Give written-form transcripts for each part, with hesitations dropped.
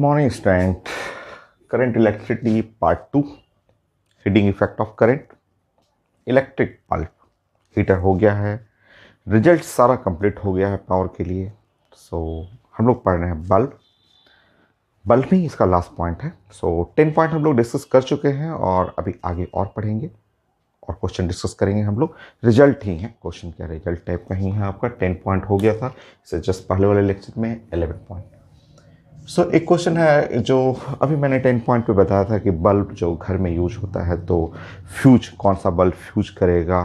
Morning student. Current electricity part 2, heating effect of current. Electric bulb heater हो गया है, result सारा complete हो गया है पावर के लिए। हम लोग पढ़ रहे हैं बल्ब में ही इसका लास्ट पॉइंट है। 10 पॉइंट हम लोग डिस्कस कर चुके हैं और अभी आगे और पढ़ेंगे और क्वेश्चन डिस्कस करेंगे हम लोग। रिजल्ट ही है, क्वेश्चन क्या रिजल्ट टाइप का ही है आपका। 10 पॉइंट हो गया था, इससे जस्ट पहले वाले लेक्चर में 11 पॉइंट। एक क्वेश्चन है जो अभी मैंने 10 पॉइंट पे बताया था कि बल्ब जो घर में यूज होता है तो फ्यूज कौन सा बल्ब फ्यूज करेगा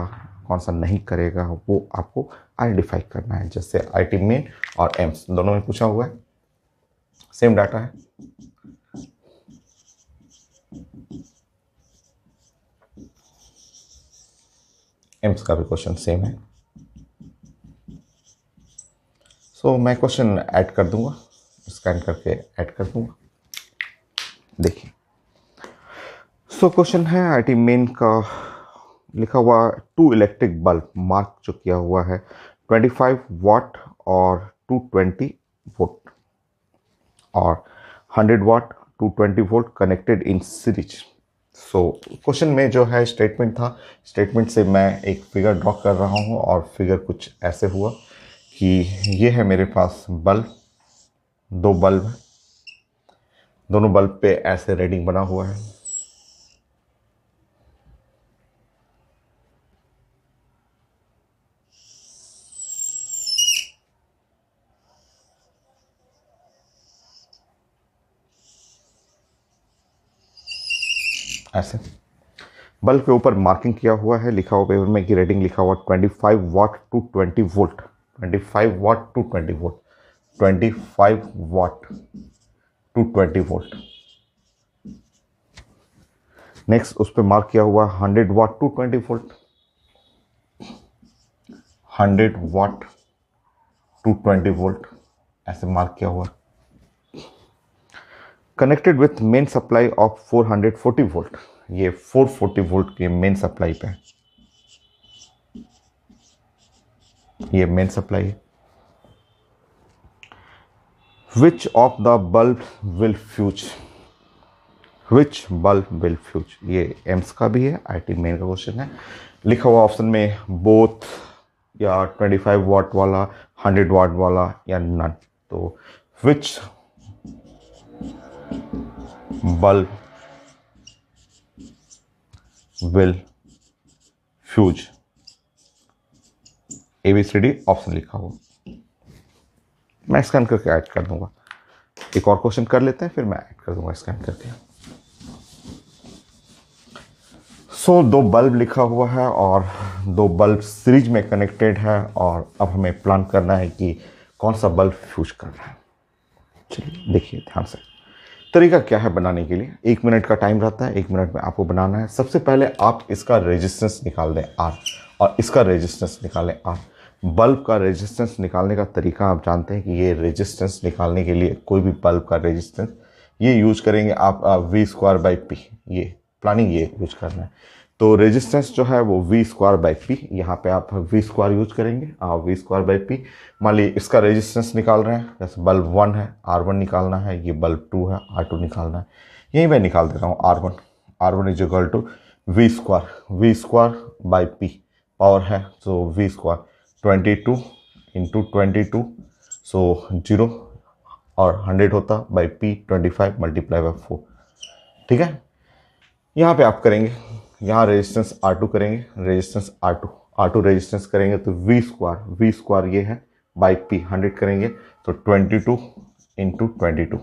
कौन सा नहीं करेगा वो आपको आइडेंटिफाई करना है। जैसे आईटी मेन और एम्स दोनों में पूछा हुआ है, सेम डाटा है। एम्स का भी क्वेश्चन सेम है। मैं क्वेश्चन ऐड कर दूंगा, स्कैन करके ऐड कर दूंगा। देखिए क्वेश्चन है आईटी मेन का, लिखा हुआ 2 इलेक्ट्रिक बल्ब मार्क जो किया हुआ है 25 वाट और 220 वोल्ट और 100 वाट 220 volt connected in series. Question में जो है स्टेटमेंट था, स्टेटमेंट से मैं एक फिगर ड्रॉ कर रहा हूँ और फिगर कुछ ऐसे हुआ कि ये है मेरे पास बल्ब, 2 बल्ब है, दोनों बल्ब पे ऐसे रीडिंग बना हुआ है। ऐसे बल्ब के ऊपर मार्किंग किया हुआ है, लिखा हुआ पेपर में कि रेटिंग लिखा हुआ 25 watt to 20 volt, 25 watt to 20 volt, 25 watt to 20 volt. Next उस पर मार्क किया हुआ 100 watt to 20 volt, 100 watt to 20 volt ऐसे मार्क किया हुआ। Connected with main supply of 440 volt, ये 440 वोल्ट के मेन सप्लाई पे है, ये मेन सप्लाई है। Which of the bulb will fuse, which bulb will fuse, ये एम्स का भी है, आईटी मेन का क्वेश्चन है। लिखा हुआ ऑप्शन में बोथ या 25 वाट वाला, 100 वाट वाला या नन। तो which bulb will fuse, ABCD option लिखा हुआ, मैं स्कैन करके ऐड कर दूंगा। एक और क्वेश्चन कर लेते हैं फिर मैं ऐड कर दूंगा स्कैन करके। 2 बल्ब लिखा हुआ है और 2 बल्ब सीरीज में कनेक्टेड है और अब हमें प्लान करना है कि कौन सा बल्ब फ्यूज कर रहा है। चलिए देखिए ध्यान से, तरीका क्या है बनाने के लिए। 1 मिनट का टाइम रहता है, 1 मिनट में आपको बनाना है। सबसे पहले आप इसका रेजिस्टेंस निकाल दें R और इसका रेजिस्टेंस निकालें R। बल्ब का रेजिस्टेंस निकालने का तरीका आप जानते हैं कि ये रेजिस्टेंस निकालने के लिए कोई भी बल्ब का रेजिस्टेंस ये यूज करेंगे आप V²/P, ये प्लानिंग ये यूज करना है। तो रेजिस्टेंस जो है वो V²/P, यहाँ पे आप V² यूज करेंगे, V²/P। मान लीजिए इसका रेजिस्टेंस निकाल रहे हैं, जैसे बल्ब 1 है R1 निकालना है, ये बल्ब 2 है R2 निकालना है। यहीं मैं निकाल देता हूँ R1 is equal to V²/P power है, सो V², 22 इंटू 22, सो 0 और 100 होता बाई P 25 मल्टीप्लाई बाई 4। ठीक है, यहाँ पे आप करेंगे, यहाँ रेजिस्टेंस R2 करेंगे, रेजिस्टेंस R2 रेजिस्टेंस करेंगे तो V² ये है बाई P 100 करेंगे तो 22 इंटू 22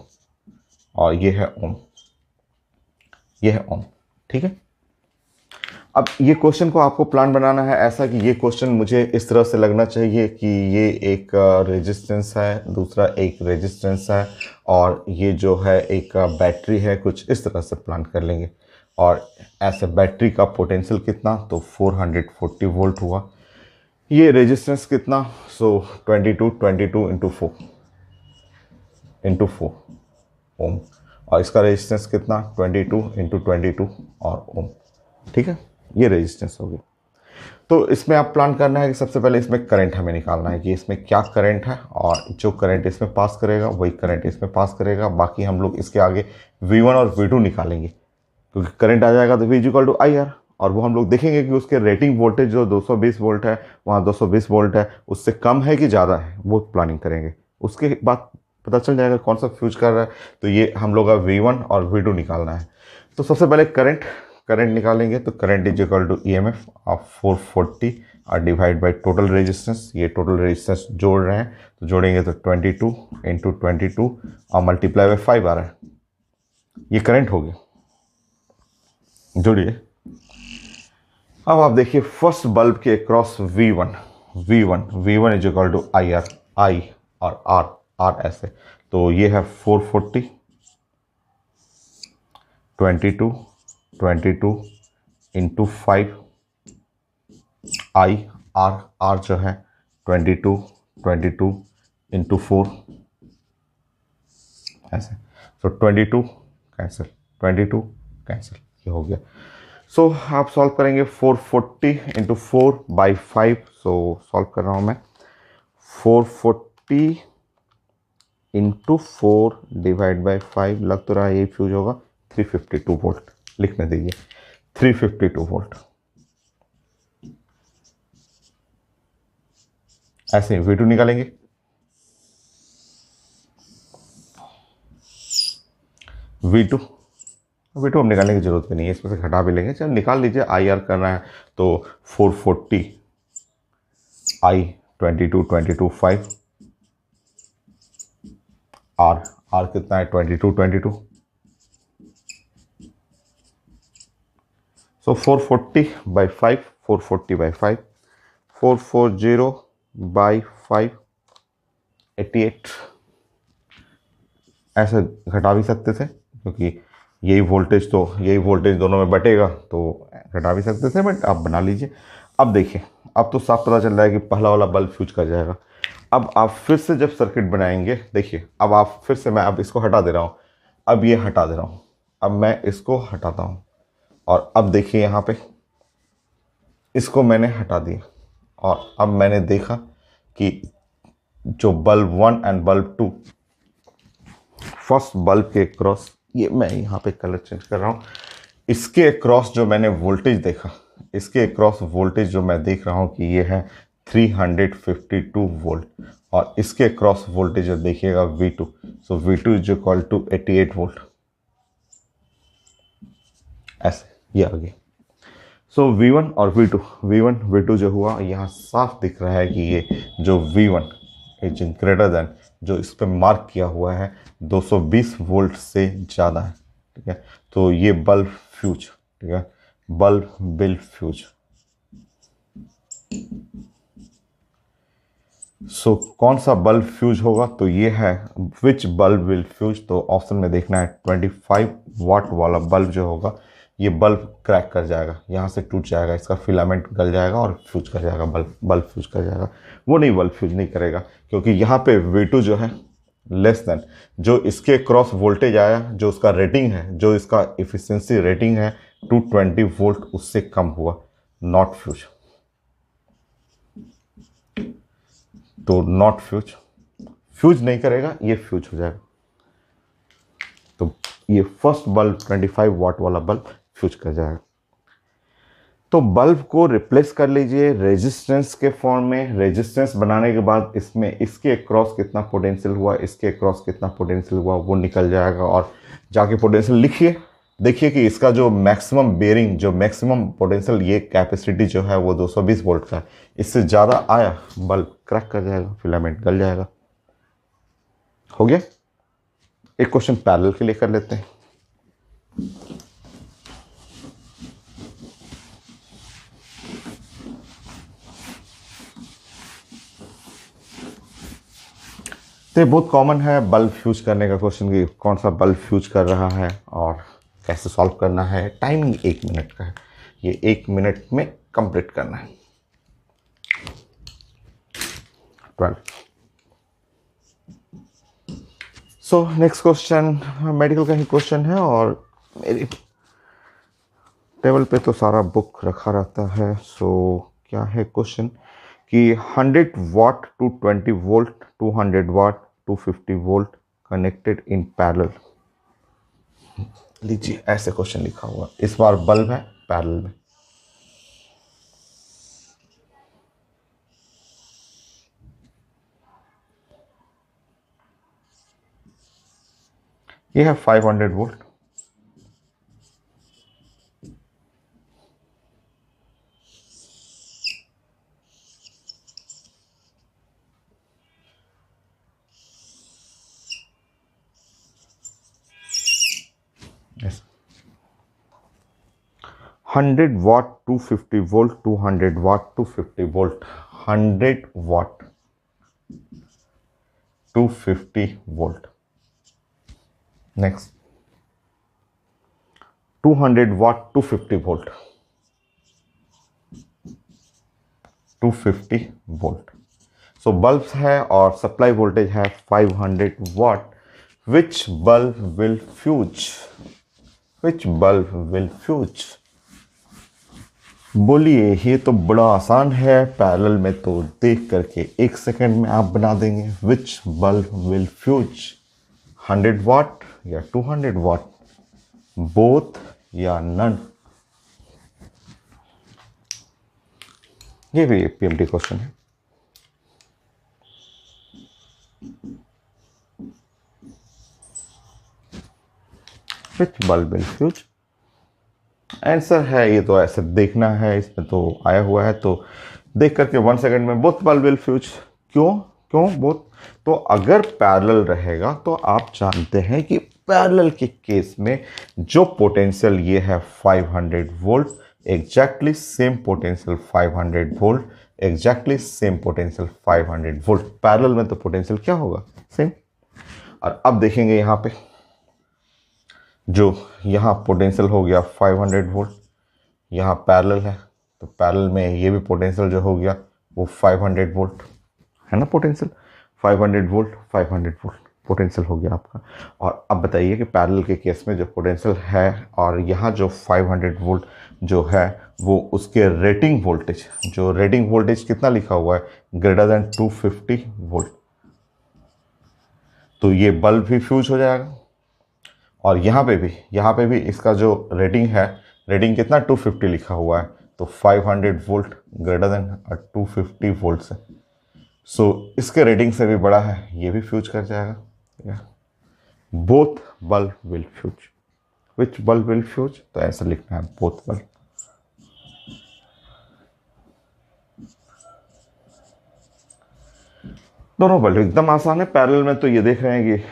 और ये है ओम, ये है ओम। ठीक है, अब ये क्वेश्चन को आपको प्लान बनाना है ऐसा कि ये क्वेश्चन मुझे इस तरह से लगना चाहिए कि ये एक रेजिस्टेंस है, दूसरा एक रेजिस्टेंस है और ये जो है एक बैटरी है, कुछ इस तरह से प्लान कर लेंगे। और ऐसे बैटरी का पोटेंशियल कितना, तो 440 वोल्ट हुआ। ये रेजिस्टेंस कितना, 22 इंटू 4 ओम, और इसका रेजिस्टेंस कितना 22 इंटू 22 और ओम। ठीक है, ये रेजिस्टेंस हो गया। तो इसमें आप प्लान करना है कि सबसे पहले इसमें करंट हमें निकालना है कि इसमें क्या करंट है, और जो करंट इसमें पास करेगा वही करंट इसमें पास करेगा। बाकी हम लोग इसके आगे V1 और V2 निकालेंगे, क्योंकि करंट आ जाएगा तो V इक्वल टू IR, और वो हम लोग देखेंगे कि उसके रेटिंग वोल्टेज जो 220 वोल्ट है वहाँ 220 वोल्ट है, उससे कम है कि ज़्यादा है, वो प्लानिंग करेंगे। उसके बाद पता चल जाएगा कौन सा फ्यूज कर रहा है। तो ये हम लोग का V1 और V2 निकालना है। तो सबसे पहले करंट करंट निकालेंगे। तो current is equal to EMF of 440 और डिवाइड बाई टोटल रेजिस्टेंस। ये टोटल रेजिस्टेंस जोड़ रहे हैं, तो जोड़ेंगे तो 22 इंटू 22 और मल्टीप्लाई बाई 5 आ रहा है। ये करंट हो गया, जोड़िए। अब आप देखिए फर्स्ट बल्ब के across V1 is equal to IR, I और R ऐसे। तो ये है 440 22 इंटू 5 R जो है 22 इंटू 4 ऐसे। सो 22 कैंसिल, ये हो गया। सो आप सॉल्व करेंगे 440 इंटू 4/5। सो सॉल्व कर रहा हूँ मैं। 440 इंटू 4 डिवाइड बाई 5, लग तो रहा है यही फ्यूज होगा। 352 वोल्ट लिखने दीजिए, 352 वोल्ट। ऐसे V2 निकालेंगे। V2 अब निकालने की जरूरत भी नहीं है, इसमें से घटा भी लेंगे। चल निकाल लीजिए। IR करना है तो 440 I 22 5 R कितना है 22। सो 440/5 440/5 440/5 88। ऐसे घटा भी सकते थे, क्योंकि यही वोल्टेज दोनों में बटेगा, तो घटा भी सकते थे, बट आप बना लीजिए। अब देखिए, अब तो साफ पता चल रहा है कि पहला वाला बल्ब फ्यूज कर जाएगा। अब आप फिर से जब सर्किट बनाएंगे, देखिए अब आप फिर से, मैं अब इसको हटा दे रहा हूँ, अब ये हटा दे रहा हूँ, अब मैं इसको हटाता हूँ, और अब देखिए यहाँ पे इसको मैंने हटा दिया, और अब मैंने देखा कि जो bulb 1 and bulb 2, first bulb के क्रॉस, ये मैं यहाँ पे कलर चेंज कर रहा हूँ, इसके क्रॉस जो मैंने वोल्टेज देखा, इसके क्रॉस वोल्टेज जो मैं देख रहा हूँ कि ये है 352 वोल्ट, और इसके क्रॉस वोल्टेज जो देखिएगा V2, so V2 is equal to 88 volt. ऐसे ये आ गया। सो V1 और V2 जो हुआ, यहाँ साफ दिख रहा है कि ये जो V1 इज ग्रेटर देन, जो इस पर मार्क किया हुआ है 220 वोल्ट से ज़्यादा है। ठीक है, तो ये बल्ब फ्यूज, ठीक है, बल्ब विल फ्यूज। सो कौन सा बल्ब फ्यूज होगा, तो ये है विच बल्ब विल फ्यूज। तो ऑप्शन में देखना है 25 वाट वाला बल्ब जो होगा, ये बल्ब क्रैक कर जाएगा, यहाँ से टूट जाएगा, इसका फिलामेंट गल जाएगा और फ्यूज कर जाएगा, बल्ब फ्यूज कर जाएगा। वो नहीं, बल्ब फ्यूज नहीं करेगा, क्योंकि यहाँ पे V2 जो है लेस देन, जो इसके क्रॉस वोल्टेज आया, जो उसका रेटिंग है, जो इसका इफिशिएंसी रेटिंग है 220 वोल्ट, उससे कम हुआ, नॉट फ्यूज। तो नॉट फ्यूज नहीं करेगा, ये फ्यूज हो जाएगा। तो ये फर्स्ट बल्ब 25 वाट वाला बल्ब फ्यूज कर जाएगा। तो बल्ब को रिप्लेस कर लीजिए रेजिस्टेंस के फॉर्म में। रेजिस्टेंस बनाने के बाद इसमें इसके अक्रॉस कितना पोटेंशियल हुआ, इसके अक्रॉस कितना पोटेंशियल हुआ, वो निकल जाएगा, और जाके पोटेंशियल लिखिए। देखिए कि इसका जो मैक्सिमम बेरिंग, जो मैक्सिमम पोटेंशियल, ये कैपेसिटी जो है वो 220 वोल्ट का है। इससे ज़्यादा आया, बल्ब क्रैक कर जाएगा, फिलामेंट गल जाएगा। हो गया। एक क्वेश्चन पैरेलल के लिए कर लेते हैं। तो ये बहुत कॉमन है बल्ब फ्यूज करने का क्वेश्चन, कि कौन सा बल्ब फ्यूज कर रहा है और कैसे सॉल्व करना है। टाइमिंग 1 मिनट का है, ये 1 मिनट में कंप्लीट करना है। 12। सो नेक्स्ट क्वेश्चन मेडिकल का ही क्वेश्चन है, और मेरी टेबल पे तो सारा बुक रखा रहता है। सो क्या है क्वेश्चन कि 100 watt to 20 volt, 200 watt, 250 volt connected in parallel. लीजिए ऐसे क्वेश्चन लिखा हुआ, इस बार बल्ब है पैरेलल में। ये है 500 volt. yes. 100 watt 250 volt, 200 watt 250 volt, 100 watt 250 volt. Next 200 watt 250 volt, 250 volt. So bulb है और सप्लाई वोल्टेज है 500 watt. Which bulb will fuse? Which bulb will fuse? बोलिए, ये तो बड़ा आसान है, पैरेलल में तो देख करके 1 सेकंड में आप बना देंगे। विच बल्ब विल फ्यूज? 100 वाट या 200 वाट, बोथ या नन? ये भी पीएमटी क्वेश्चन है। विच बल्ब विल फ्यूज? आंसर है, ये तो ऐसे देखना है, इसमें तो आया हुआ है, तो देख करके 1 सेकंड में बोथ बल्ब विल फ्यूज। क्यों? क्यों बोथ? तो अगर पैरेलल रहेगा तो आप जानते हैं कि पैरेलल के केस में जो पोटेंशियल ये है 500 volt, exactly same potential 500 volt, exactly same potential 500 volt. Parallel में तो पोटेंशियल क्या होगा? सेम। और अब देखेंगे यहाँ पे, जो यहाँ पोटेंशियल हो गया 500 वोल्ट, यहाँ पैरेलल है, तो पैरेलल में ये भी पोटेंशियल जो हो गया वो 500 वोल्ट है ना। पोटेंशियल 500 वोल्ट, 500 वोल्ट पोटेंशियल हो गया आपका। और अब बताइए कि पैरेलल के केस में जो पोटेंशियल है और यहाँ जो 500 वोल्ट जो है वो उसके रेटिंग वोल्टेज, जो रेटिंग वोल्टेज कितना लिखा हुआ है, ग्रेटर देन 250 वोल्ट, तो ये बल्ब भी फ्यूज हो जाएगा। और यहाँ पे भी इसका जो रेटिंग है, रेटिंग कितना 250 लिखा हुआ है, तो 500 वोल्ट ग्रेटर देन 250 वोल्ट से, सो इसके रेटिंग से भी बड़ा है, ये भी फ्यूज कर जाएगा। Both bulb will fuse. Which bulb will fuse? तो ऐसा लिखना है, बोथ बल्ब। दोनों बल्ब एकदम आसान है। पैरेलल में तो ये देख रहे हैं कि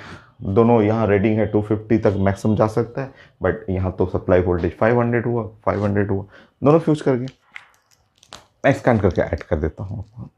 दोनों, यहाँ रेटिंग है 250 तक मैक्सिमम जा सकता है, बट यहाँ तो सप्लाई वोल्टेज 500 हुआ, 500 हुआ, दोनों फ्यूज कर गए। मैं स्कैन करके ऐड कर देता हूँ।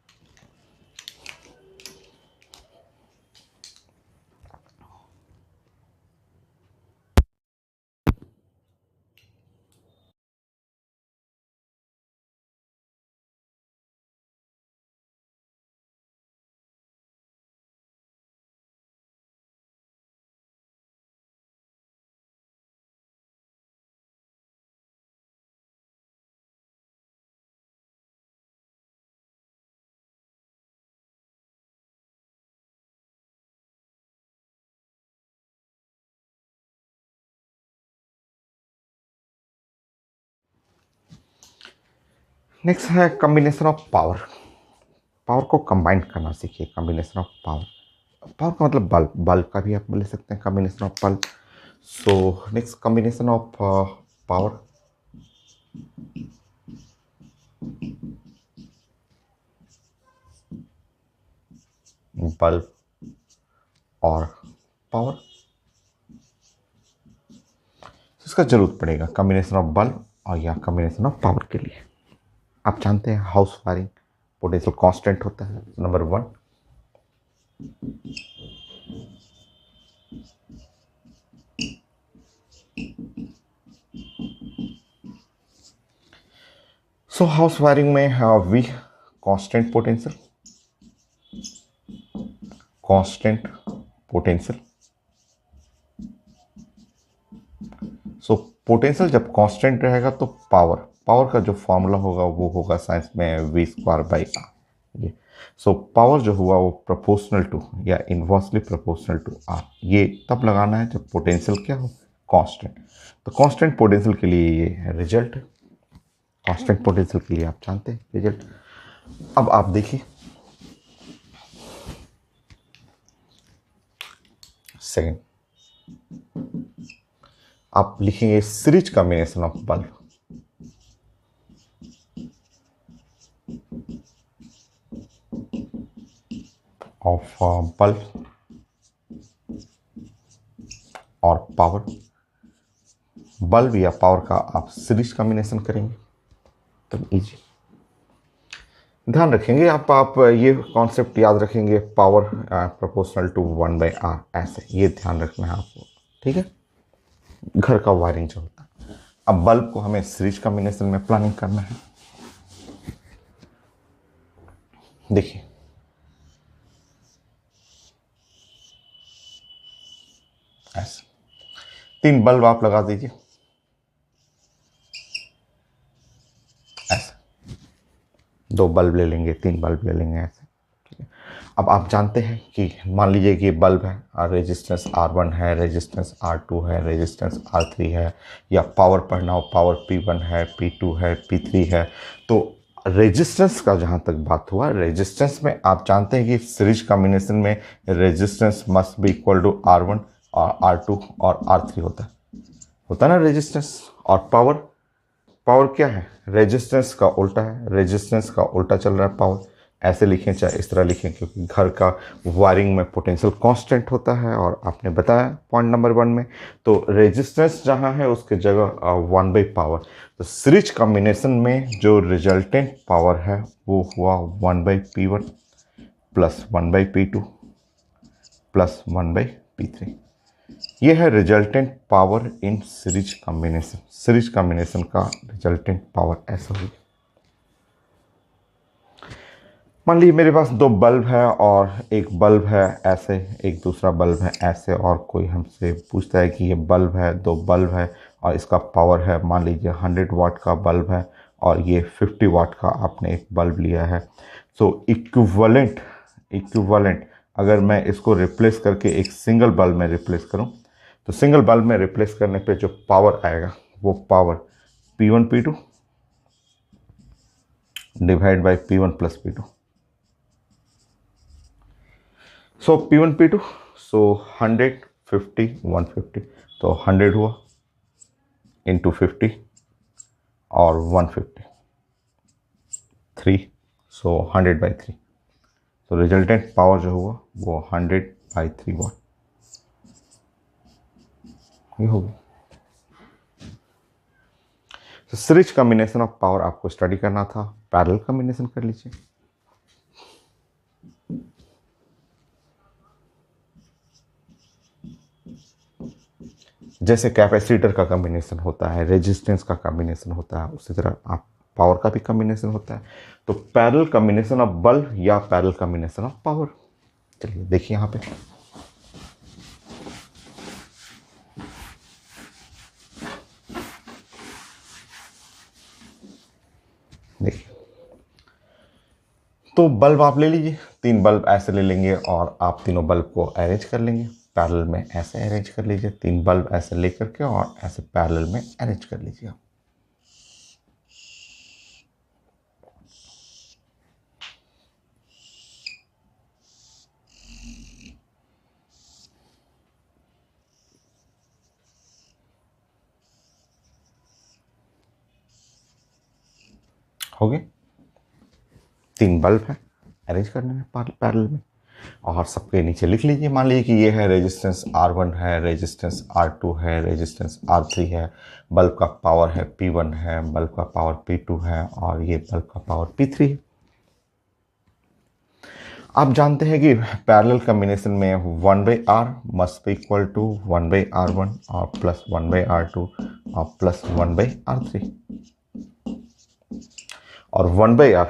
नेक्स्ट है कॉम्बिनेशन ऑफ पावर। पावर को कंबाइन करना सीखिए, कॉम्बिनेशन ऑफ पावर। पावर का मतलब बल्ब, बल्ब का भी आप ले सकते हैं combination of bulb. So next combination of power, bulb और पावर, इसका जरूरत पड़ेगा कॉम्बिनेशन ऑफ बल्ब और या कॉम्बिनेशन ऑफ पावर के लिए। आप जानते हैं हाउस वायरिंग पोटेंशियल कांस्टेंट होता है, नंबर 1। सो हाउस वायरिंग में we constant potential, constant potential. So potential जब कांस्टेंट रहेगा तो पावर पावर का जो फॉर्मूला होगा वो होगा साइंस में वी स्क्वायर बाई आर। ये सो पावर जो हुआ वो प्रोपोर्शनल टू या इनवर्सली प्रोपोर्शनल टू आर। ये तब लगाना है जब पोटेंशियल क्या हो, कांस्टेंट। तो कांस्टेंट पोटेंशियल के लिए ये रिजल्ट है, कांस्टेंट पोटेंशियल के लिए आप जानते हैं रिजल्ट। अब आप देखिए सेकेंड, आप लिखेंगे series combination of bulb. Of bulb और पावर, बल्ब या पावर का आप सीरीज कॉम्बिनेशन करेंगे तो इजी। ध्यान रखेंगे आप ये कॉन्सेप्ट याद रखेंगे, पावर प्रोपोर्शनल टू 1/r, ऐसे ये ध्यान रखना है आपको, ठीक है, घर का वायरिंग जो होता है। अब बल्ब को हमें सीरीज कॉम्बिनेशन में प्लानिंग करना है। देखिए ऐसे 3 बल्ब आप लगा दीजिए, ऐसे 2 बल्ब ले लेंगे, 3 बल्ब ले लेंगे ऐसे, ठीक है। अब आप जानते हैं कि मान लीजिए कि ये बल्ब है और रेजिस्टेंस R1 है, रेजिस्टेंस R2 है, रेजिस्टेंस R3 है, या पावर पढ़ना हो पावर P1 है, P2 है, P3 है। तो रेजिस्टेंस का जहाँ तक बात हुआ, रेजिस्टेंस में आप जानते हैं कि सीरीज कॉम्बिनेशन में resistance must be equal to R1 और R2 और R3 होता है ना रेजिस्टेंस। और पावर, पावर क्या है, रेजिस्टेंस का उल्टा है, रेजिस्टेंस का उल्टा चल रहा है पावर। ऐसे लिखें चाहे इस तरह लिखें, क्योंकि घर का वायरिंग में पोटेंशियल कांस्टेंट होता है और आपने बताया पॉइंट नंबर 1 में। तो रेजिस्टेंस जहां है उसके जगह 1/पावर। तो सीरीज कॉम्बिनेशन में जो रिजल्टेंट पावर है वो हुआ 1/P1 plus 1/P2 plus 1/P3। ये है resultant power in series combination. Series combination का रिजल्टेंट पावर ऐसा होगी। मान लीजिए मेरे पास 2 बल्ब है और एक बल्ब है ऐसे, एक दूसरा बल्ब है ऐसे, और कोई हमसे पूछता है कि ये बल्ब है, 2 बल्ब है और इसका पावर है मान लीजिए 100 वाट का बल्ब है और ये 50 वाट का आपने एक बल्ब लिया है। सो इक्विवेलेंट अगर मैं इसको रिप्लेस करके एक सिंगल बल्ब में रिप्लेस करूं, तो सिंगल बल्ब में रिप्लेस करने पे जो पावर आएगा वो power P1 P2 divide by P1 plus P2। So P1 P2, सो 100 50 150, तो 100 हुआ इंटू 50 और 150 3, सो 100/3। तो रिजल्टेंट पावर जो हुआ वो 100/3 वाट ये होगी। तो सीरीज कॉम्बिनेशन ऑफ पावर आपको स्टडी करना था, पैरेलल कॉम्बिनेशन कर लीजिए। जैसे कैपेसिटर का कॉम्बिनेशन होता है, रेजिस्टेंस का कॉम्बिनेशन होता है, उसी तरह आप पावर का भी कॉम्बिनेशन होता है। तो पैरेलल कॉम्बिनेशन ऑफ बल्ब या पैरेलल कॉम्बिनेशन ऑफ पावर। चलिए देखिए यहाँ पे देखिए, तो बल्ब आप ले लीजिए, 3 बल्ब ऐसे ले लेंगे और आप तीनों बल्ब को अरेंज कर लेंगे पैरेलल में। ऐसे अरेंज कर लीजिए, 3 बल्ब ऐसे लेकर के और ऐसे पैरेलल में अरेंज कर लीजिए आप। हो गए, 3 बल्ब है अरेंज करने में पैरेलल में, और सबके नीचे लिख लीजिए। मान लीजिए कि ये है रेजिस्टेंस R1 है, रेजिस्टेंस R2 है, रेजिस्टेंस R3 है, बल्ब का पावर है P1 है, बल्ब का पावर P2 है और ये बल्ब का पावर P3 है। आप जानते हैं कि पैरेलल कॉम्बिनेशन में 1/R must be equal to 1/R1 और प्लस 1/R2 और प्लस 1/R3, और 1/R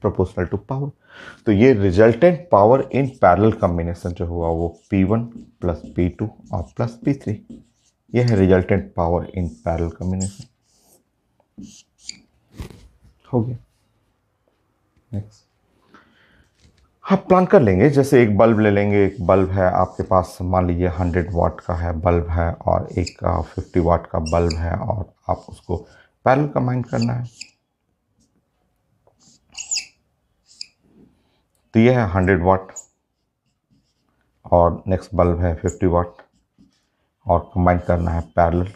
प्रोपोर्शनल टू पावर। तो ये resultant power in parallel combination जो हुआ वो P1 प्लस P2 और प्लस P3, ये है resultant power in parallel combination. हो गया। नेक्स्ट आप प्लान कर लेंगे, जैसे एक बल्ब ले लेंगे, एक बल्ब है आपके पास, मान लीजिए 100 वाट का है बल्ब है, और एक 50 वाट का बल्ब है, और आप उसको पैरेलल कंबाइन करना है। तो ये है 100 वाट और नेक्स्ट बल्ब है 50 वाट, और कंबाइन करना है पैरेलल।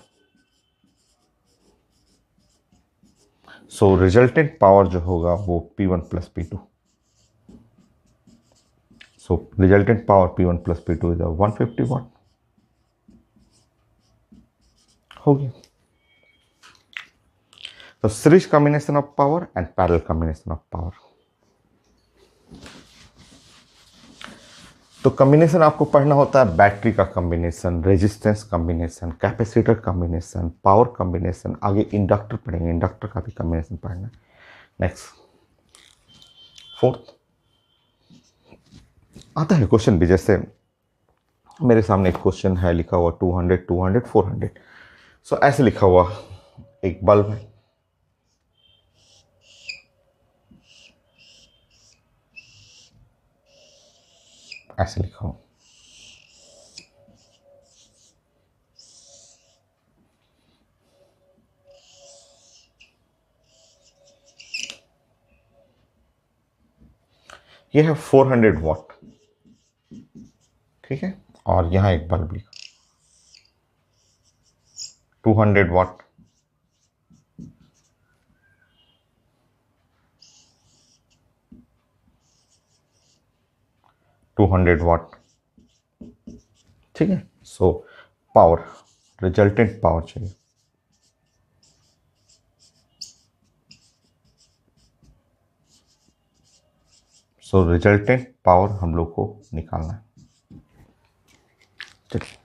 सो रिजल्टेंट पावर जो होगा वो P1 plus P2। So resultant power P1 plus P2 is 150 वाट। हो गया। तो series combination of power and parallel combination of power. तो कॉम्बिनेशन आपको पढ़ना होता है बैटरी का combination, resistance combination, capacitor combination, power combination, आगे इंडक्टर पढ़ेंगे, इंडक्टर का भी कॉम्बिनेशन पढ़ना है। नेक्स्ट फोर्थ आता है क्वेश्चन भी, जैसे मेरे सामने एक क्वेश्चन है लिखा हुआ 200 200 400। सो ऐसे लिखा हुआ एक बल्ब है, ऐसे लिखा हुआ, ये है 400 वाट, ठीक है, और यहां एक बल्ब लिखा 200 वाट, 200 वाट, ठीक है। सो पावर, रिजल्टेंट पावर चाहिए। सो रिजल्टेंट पावर हम लोग को निकालना है। चलिए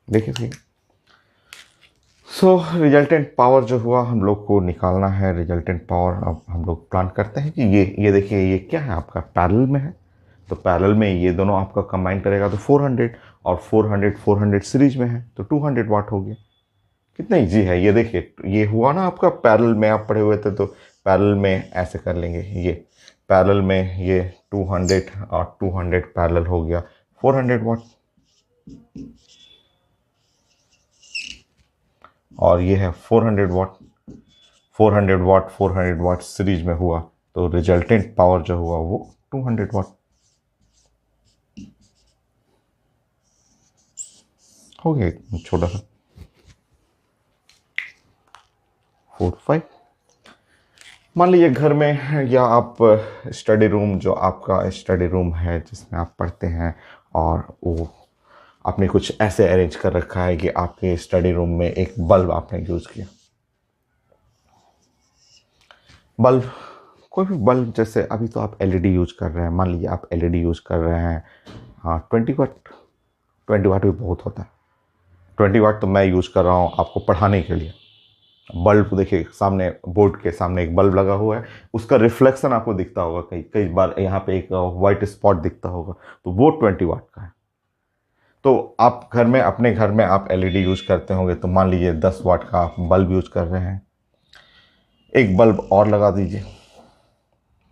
देखिए। सो रिजल्टेंट पावर जो हुआ हम लोग को निकालना है, रिजल्टेंट पावर। अब हम लोग प्लान करते हैं कि ये देखिए, ये क्या है आपका पैरेलल में है, तो पैरेलल में ये दोनों आपका कंबाइन करेगा तो 400, और 400 सीरीज में है तो 200 वाट हो गया। कितना इजी है ये देखिए, ये हुआ ना आपका पैरेलल में, आप पढ़े हुए थे तो पैरेलल में ऐसे कर लेंगे, ये पैरेलल में ये 200 और 200 पैरेलल हो गया 400 वाट, और ये है 400 वाट, 400 वाट 400 वाट सीरीज में हुआ, तो रिजल्टेंट पावर जो हुआ वो 200 वाट हो गया। छोटा सा 4 5। मान लीजिए घर में, या आप स्टडी रूम, जो आपका स्टडी रूम है जिसमें आप पढ़ते हैं, और वो आपने कुछ ऐसे अरेंज कर रखा है कि आपके स्टडी रूम में एक बल्ब आपने यूज़ किया। बल्ब, कोई भी बल्ब, जैसे अभी तो आप एलईडी यूज़ कर रहे हैं, मान लीजिए आप एलईडी यूज़ कर रहे हैं, हाँ 20 वाट, 20 वाट भी बहुत होता है। 20 वाट तो मैं यूज़ कर रहा हूँ आपको पढ़ाने के लिए। बल्ब देखिए, सामने बोर्ड के सामने एक बल्ब लगा हुआ है, उसका रिफ्लेक्शन आपको दिखता होगा, कई बार यहाँ पे एक वाइट स्पॉट दिखता होगा, तो वो 20 वाट का है। तो आप घर में, अपने घर में आप एलईडी यूज़ करते होंगे, तो मान लीजिए 10 वाट का आप बल्ब यूज़ कर रहे हैं, एक बल्ब और लगा दीजिए।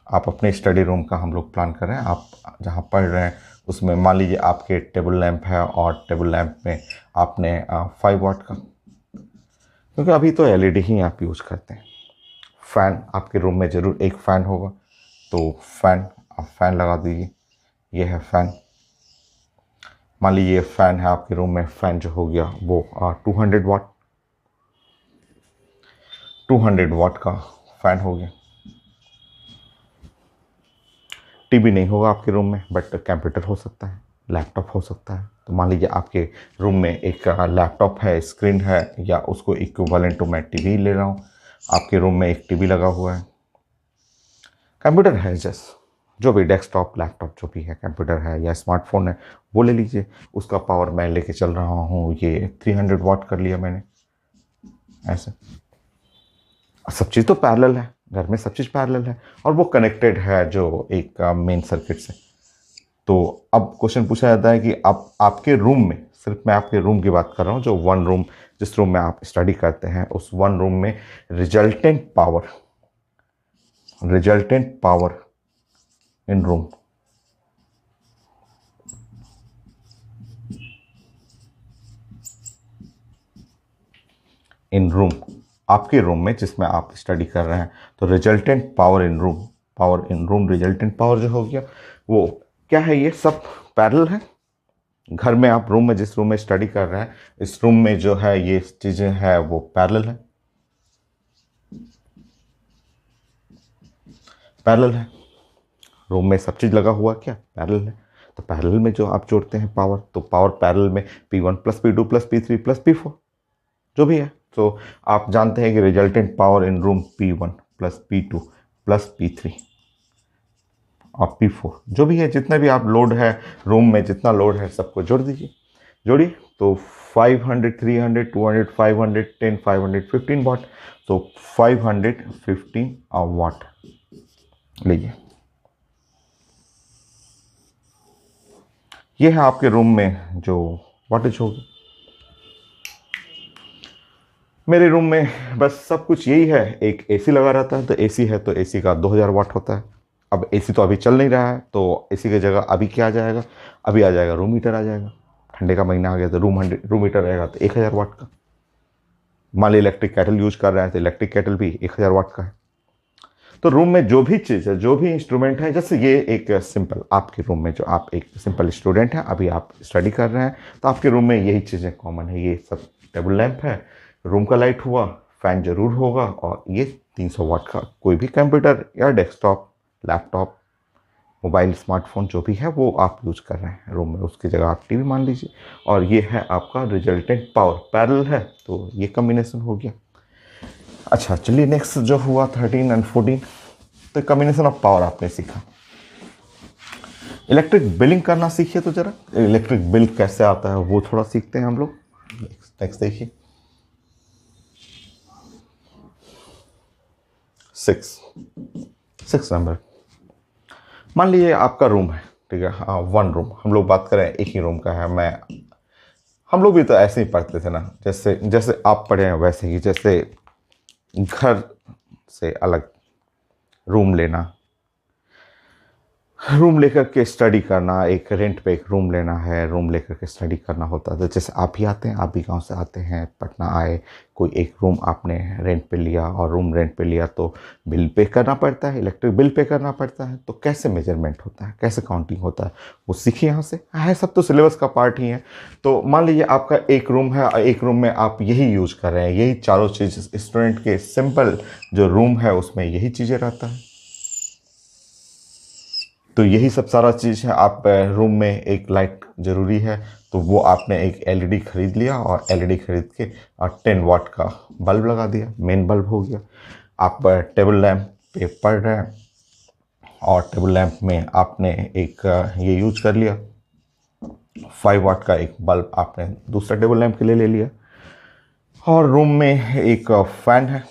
आप अपने स्टडी रूम का हम लोग प्लान कर रहे हैं, आप जहाँ पढ़ रहे हैं उसमें मान लीजिए आपके टेबल लैंप है, और टेबल लैंप में आपने 5 वाट का, क्योंकि अभी तो एलईडी ही आप यूज़ करते हैं। फ़ैन, आपके रूम में ज़रूर एक फ़ैन होगा, तो फ़ैन, आप फ़ैन लगा दीजिए, ये है फ़ैन। मान लीजिए फ़ैन है आपके रूम में, फ़ैन जो हो गया वो 200 वाट, 200 वाट का फ़ैन हो गया। टीवी नहीं होगा आपके रूम में, बट कंप्यूटर हो सकता है, लैपटॉप हो सकता है। तो मान लीजिए आपके रूम में एक लैपटॉप है, स्क्रीन है, या उसको इक्विवेलेंट टू मैं टीवी ले रहा हूँ, आपके रूम में एक टीवी लगा हुआ है, कंप्यूटर है जस्ट, जो भी डेस्कटॉप लैपटॉप जो भी है, कंप्यूटर है या स्मार्टफोन है, वो ले लीजिए। उसका पावर मैं लेके चल रहा हूँ, ये 300 वाट कर लिया मैंने ऐसे। सब चीज़ तो पैरेलल है, घर में सब चीज़ पैरेलल है और वो कनेक्टेड है जो एक मेन सर्किट से। तो अब क्वेश्चन पूछा जाता है कि आप आपके रूम में, सिर्फ मैं आपके रूम की बात कर रहा हूँ, जो वन रूम, जिस रूम में आप स्टडी करते हैं, उस वन रूम में रिजल्टेंट पावर इन रूम, आपके रूम में जिसमें आप स्टडी कर रहे हैं, तो resultant power in room resultant power जो हो गया वो क्या है, ये सब पैरेलल है। घर में आप रूम में जिस रूम में स्टडी कर रहे हैं, इस रूम में जो है ये चीज़ें हैं वो पैरेलल है। रूम में सब चीज़ लगा हुआ क्या, पैरेलल है। तो पैरेलल में जो आप जोड़ते हैं पावर, तो पावर पैरेलल में P1 plus P2 plus P3 plus P4 जो भी है। तो आप जानते हैं कि resultant power in room P1 plus P2 plus P3 और P4 जो भी है, जितना भी आप लोड है रूम में, जितना लोड है सबको जोड़ दीजिए। जोड़िए तो 500 300 200 500 10 515 वाट, तो 515 वाट लीजिए। ये है आपके रूम में जो वाटेज होगी। मेरे रूम में बस सब कुछ यही है, एक एसी लगा रहता है, तो एसी है तो एसी का 2000 वाट होता है। अब एसी तो अभी चल नहीं रहा है, तो एसी की जगह अभी क्या आ जाएगा, अभी आ जाएगा रूम हीटर आ जाएगा। ठंडे का महीना आ गया तो रूम हीटर रहेगा तो 1000 वाट का। मान ली इलेक्ट्रिक केटल यूज कर रहे हैं तो इलेक्ट्रिक केटल भी 1000 वाट का है। तो रूम में जो भी चीज़ है, जो भी इंस्ट्रूमेंट है, जैसे ये एक सिंपल आपके रूम में, जो आप एक सिंपल स्टूडेंट हैं, अभी आप स्टडी कर रहे हैं, तो आपके रूम में यही चीज़ें कॉमन है। ये सब टेबल लैंप है, रूम का लाइट हुआ, फैन जरूर होगा, और ये 300 वाट का कोई भी कंप्यूटर या डेस्कटॉप लैपटॉप मोबाइल स्मार्टफोन जो भी है वो आप यूज कर रहे हैं रूम में, उसकी जगह आप टीवी मान लीजिए। और ये है आपका रिजल्टेंट पावर, पैरेलल है, तो ये कॉम्बिनेशन हो गया। अच्छा चलिए, नेक्स्ट जो हुआ 13 एंड 14, तो कॉम्बिनेशन ऑफ पावर आपने सीखा। इलेक्ट्रिक बिलिंग करना सीखिए, तो जरा इलेक्ट्रिक बिल कैसे आता है वो थोड़ा सीखते हैं हम लोग। नेक्स्ट देखिए 6 नंबर। मान लीजिए आपका रूम है, ठीक है, हाँ वन रूम, हम लोग बात करें एक ही रूम का है। हम लोग भी तो ऐसे ही पढ़ते थे ना, जैसे जैसे आप पढ़े हैं वैसे ही, जैसे घर से अलग रूम लेना, रूम लेकर के स्टडी करना, एक रेंट पे एक रूम लेना है, रूम लेकर के स्टडी करना होता था। जैसे आप ही आते हैं, आप भी गांव से आते हैं, पटना आए, कोई एक रूम आपने रेंट पे लिया, और रूम रेंट पे लिया तो बिल पे करना पड़ता है, इलेक्ट्रिक बिल पे करना पड़ता है। तो कैसे मेजरमेंट होता है, कैसे काउंटिंग होता है, वो सीखिए यहाँ से, है सब तो सिलेबस का पार्ट ही है। तो मान लीजिए आपका एक रूम है, एक रूम में आप यही यूज कर रहे हैं, यही चारों चीज़, स्टूडेंट के सिंपल जो रूम है उसमें यही चीज़ें रहता है। तो यही सब सारा चीज़ है। आप रूम में एक लाइट ज़रूरी है, तो वो आपने एक एलईडी खरीद लिया, और एलईडी खरीद के 10 वाट का बल्ब लगा दिया, मेन बल्ब हो गया। आप टेबल लैंप पे पढ़ रहे हैं, और टेबल लैंप में आपने एक ये यूज कर लिया, 5 वाट का एक बल्ब आपने दूसरा टेबल लैंप के लिए ले लिया। और रूम में एक फ़ैन है,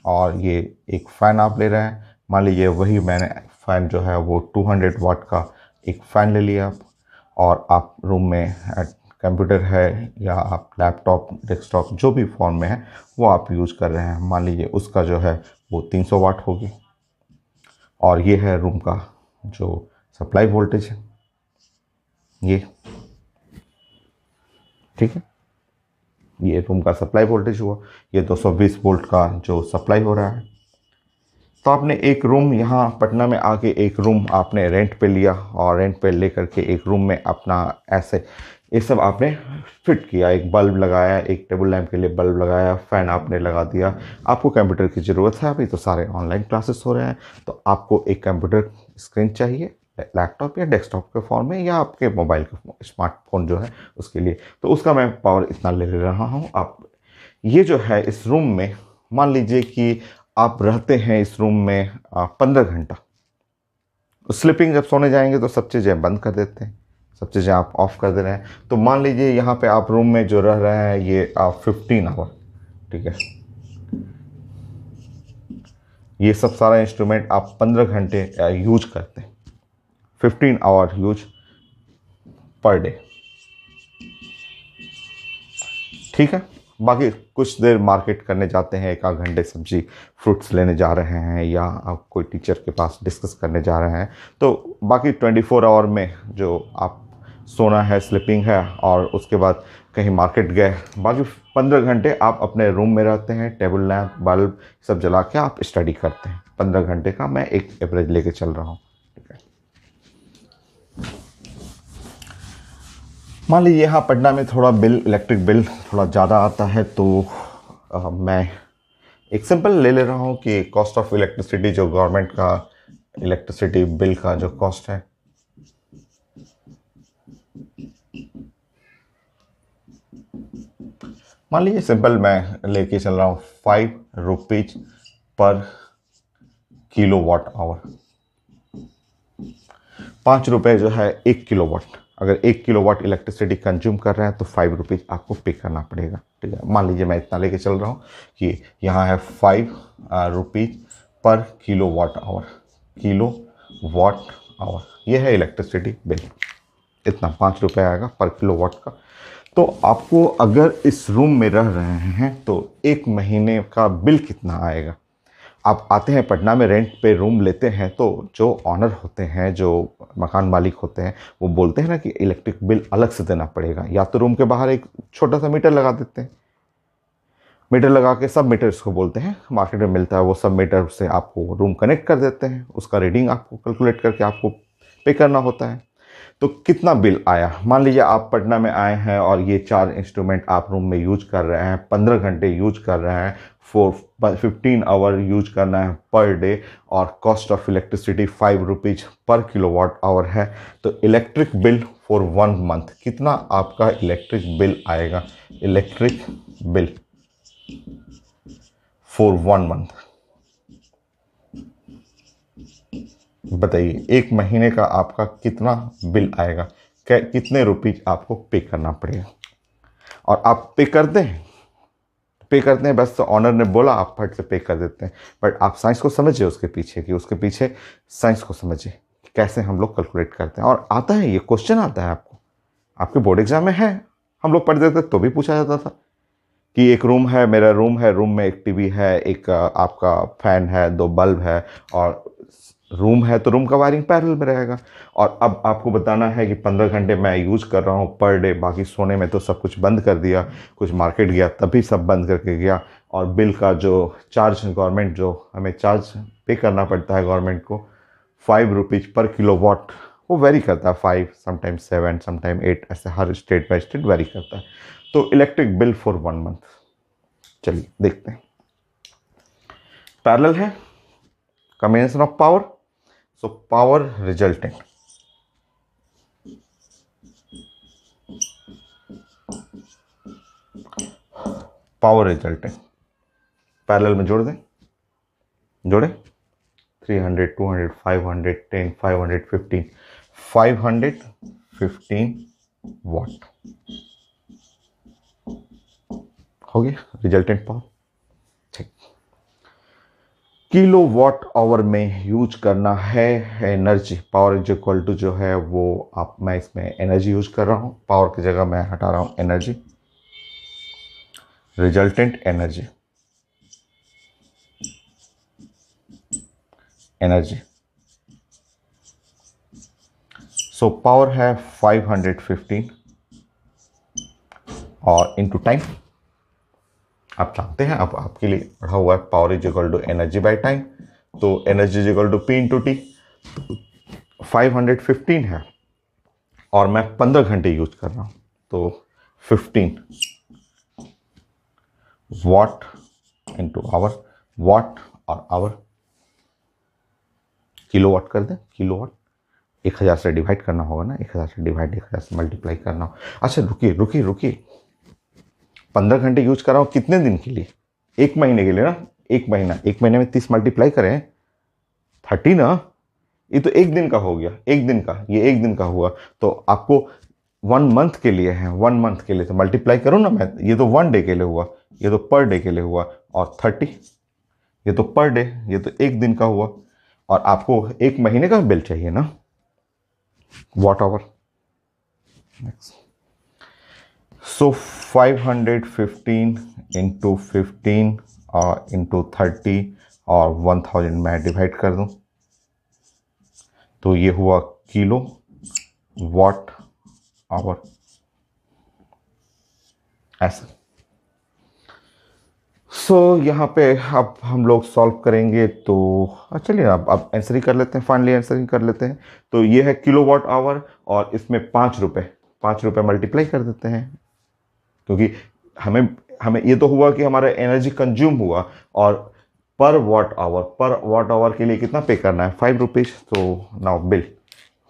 और ये एक फ़ैन आप ले रहे हैं, मान लीजिए वही मैंने फ़ैन जो है वो 200 वाट का एक फ़ैन ले लिया आप। और आप रूम में कंप्यूटर है या आप लैपटॉप डेस्कटॉप जो भी फॉर्म में है वो आप यूज़ कर रहे हैं, मान लीजिए उसका जो है वो 300 वाट होगी। और ये है रूम का जो सप्लाई वोल्टेज है, ये ठीक है, ये रूम का सप्लाई वोल्टेज हुआ, ये 220 वोल्ट का जो सप्लाई हो रहा है। तो आपने एक रूम यहाँ पटना में आके एक रूम आपने रेंट पे लिया, और रेंट पे लेकर के एक रूम में अपना ऐसे ये सब आपने फिट किया, एक बल्ब लगाया, एक टेबल लैंप के लिए बल्ब लगाया, फ़ैन आपने लगा दिया। आपको कंप्यूटर की ज़रूरत है, अभी तो सारे ऑनलाइन क्लासेस हो रहे हैं, तो आपको एक कंप्यूटर स्क्रीन चाहिए, लैपटॉप या डेस्कटॉप के फॉर्म में, या आपके मोबाइल के स्मार्टफोन जो है उसके लिए। तो उसका मैं पावर इतना ले रहा हूँ। आप ये जो है इस रूम में, मान लीजिए कि आप रहते हैं इस रूम में 15 घंटा, स्लीपिंग जब सोने जाएंगे तो सब चीज़ें बंद कर देते हैं, सब चीज़ें आप ऑफ कर दे रहे हैं। तो मान लीजिए यहाँ पे आप रूम में जो रह रहे हैं ये आप 15 आवर, ठीक है, ये सब सारा इंस्ट्रूमेंट आप 15 घंटे यूज करते हैं, 15 आवर यूज पर डे, ठीक है। बाकी कुछ देर मार्केट करने जाते हैं, एक आध घंटे सब्जी फ्रूट्स लेने जा रहे हैं, या आप कोई टीचर के पास डिस्कस करने जा रहे हैं, तो बाकी 24 आवर में जो आप सोना है, स्लीपिंग है, और उसके बाद कहीं मार्केट गए, बाकी 15 घंटे आप अपने रूम में रहते हैं, टेबल लैंप बल्ब सब जला के आप स्टडी करते हैं। 15 घंटे का मैं एक एवरेज लेके चल रहा हूँ, ठीक है। मान लीजिए यहाँ पटना में थोड़ा बिल, इलेक्ट्रिक बिल थोड़ा ज़्यादा आता है, तो मैं एक सिंपल ले ले रहा हूँ कि कॉस्ट ऑफ इलेक्ट्रिसिटी, जो गवर्नमेंट का इलेक्ट्रिसिटी बिल का जो कॉस्ट है, मान लीजिए सिंपल मैं लेके चल रहा हूँ 5 rupees per kilowatt our. 5 रुपये जो है 1 किलोवाट, अगर 1 किलोवाट इलेक्ट्रिसिटी कंज्यूम कर रहे हैं तो 5 रुपीज़ आपको पे करना पड़ेगा, ठीक है। मान लीजिए मैं इतना लेके चल रहा हूँ कि यहाँ है 5 रुपीज़ पर kilowatt hour, kilowatt hour, ये है इलेक्ट्रिसिटी बिल, इतना 5 रुपये आएगा पर किलो वाट का। तो आपको अगर इस रूम में रह रहे हैं तो एक महीने का बिल कितना आएगा। आप आते हैं पटना में, रेंट पे रूम लेते हैं, तो जो ऑनर होते हैं, जो मकान मालिक होते हैं, वो बोलते हैं ना कि इलेक्ट्रिक बिल अलग से देना पड़ेगा, या तो रूम के बाहर एक छोटा सा मीटर लगा देते हैं, मीटर लगा के सब मीटर इसको बोलते हैं, मार्केट में मिलता है, वो सब मीटर से आपको रूम कनेक्ट कर देते हैं, उसका रीडिंग आपको कैलकुलेट करके आपको पे करना होता है। तो कितना बिल आया, मान लीजिए आप पटना में आए हैं और ये 4 इंस्ट्रूमेंट आप रूम में यूज कर रहे हैं, 15 घंटे यूज कर रहे हैं, 15 आवर यूज करना है पर डे, और कॉस्ट ऑफ इलेक्ट्रिसिटी 5 रुपीज पर किलोवाट आवर है, तो इलेक्ट्रिक बिल फॉर 1 मंथ कितना आपका इलेक्ट्रिक बिल आएगा। इलेक्ट्रिक बिल फॉर 1 मंथ बताइए, एक महीने का आपका कितना बिल आएगा, कितने रुपीज आपको पे करना पड़ेगा। और आप पे करते हैं बस, तो ऑनर ने बोला आप फट से पे कर देते हैं, बट आप साइंस को समझिए उसके पीछे, कि उसके पीछे साइंस को समझिए कैसे हम लोग कैलकुलेट करते हैं। और आता है, ये क्वेश्चन आता है आपको, आपके बोर्ड एग्जाम में है, हम लोग पढ़ते थे तो भी पूछा जाता था कि एक रूम है, मेरा रूम है, रूम में एक टीवी है, एक आपका फैन है, 2 बल्ब है, और रूम है तो रूम का वायरिंग पैरेलल में रहेगा। और अब आपको बताना है कि 15 घंटे मैं यूज कर रहा हूँ पर डे, बाकी सोने में तो सब कुछ बंद कर दिया, कुछ मार्केट गया तभी सब बंद करके गया, और बिल का जो चार्ज गवर्नमेंट, जो हमें चार्ज पे करना पड़ता है गवर्नमेंट को, 5 रुपीज पर किलो वाट, वो वेरी करता है, 5 समटाइम 7 समटाइम 8, ऐसे हर स्टेट बाय स्टेट वेरी करता है। तो इलेक्ट्रिक बिल फॉर 1 मंथ, चलिए देखते हैं। पैरेलल है, combination of power, so power resultant, power resultant parallel में जोड़ दें, जोड़े 300 200 500 10 515 515 वाट हो गया रिजल्टेंट पावर, ठीक। किलो वाट आवर में यूज करना है energy, power is equal to जो है वो आप, मैं इसमें एनर्जी यूज कर रहा हूं, पावर की जगह मैं हटा रहा हूं energy, resultant energy, energy. So power है 515 और इनटू टाइम, आप जानते हैं, अब आपके लिए पढ़ा हुआ है, power is equal to energy by time, तो energy is equal to P into T. 515 है और मैं 15 घंटे यूज कर रहा हूं, तो 15 वाट इंटू आवर, वाट और आवर, किलो वाट कर दें, किलो वाट 1000 से डिवाइड करना होगा ना, 1000 से डिवाइड, 1000 से मल्टीप्लाई करना हो। अच्छा रुकिए 15 घंटे यूज कर रहा हूँ, कितने दिन के लिए, 1 महीने के लिए ना, 1 महीना, 1 महीने में 30 मल्टीप्लाई करें 30 ना, ये तो एक दिन का हो गया, एक दिन का, ये एक दिन का हुआ। तो आपको 1 मंथ के लिए है, 1 मंथ के लिए तो मल्टीप्लाई करो ना मैं, ये तो 1 डे के लिए हुआ, ये तो पर डे के लिए हुआ, और 30 ये तो पर डे, ये तो एक दिन का हुआ, और आपको एक महीने का बिल चाहिए ना, watt hour. Next, so 515 into 15 और इंटू 30 और 1000 मैं डिवाइड कर दूं, तो ये हुआ किलो वॉट आवर, ऐसा। सो यहाँ पे अब हम लोग सॉल्व करेंगे, तो चलिए अब आंसर ही कर लेते हैं, फाइनली आंसर ही कर लेते हैं। तो ये है किलो वॉट आवर, और इसमें 5 रुपये, 5 रुपये मल्टीप्लाई कर देते हैं, क्योंकि हमें हमें ये तो हुआ कि हमारा एनर्जी कंज्यूम हुआ, और पर वॉट आवर के लिए कितना पे करना है, 5 रुपीज़। तो now bill,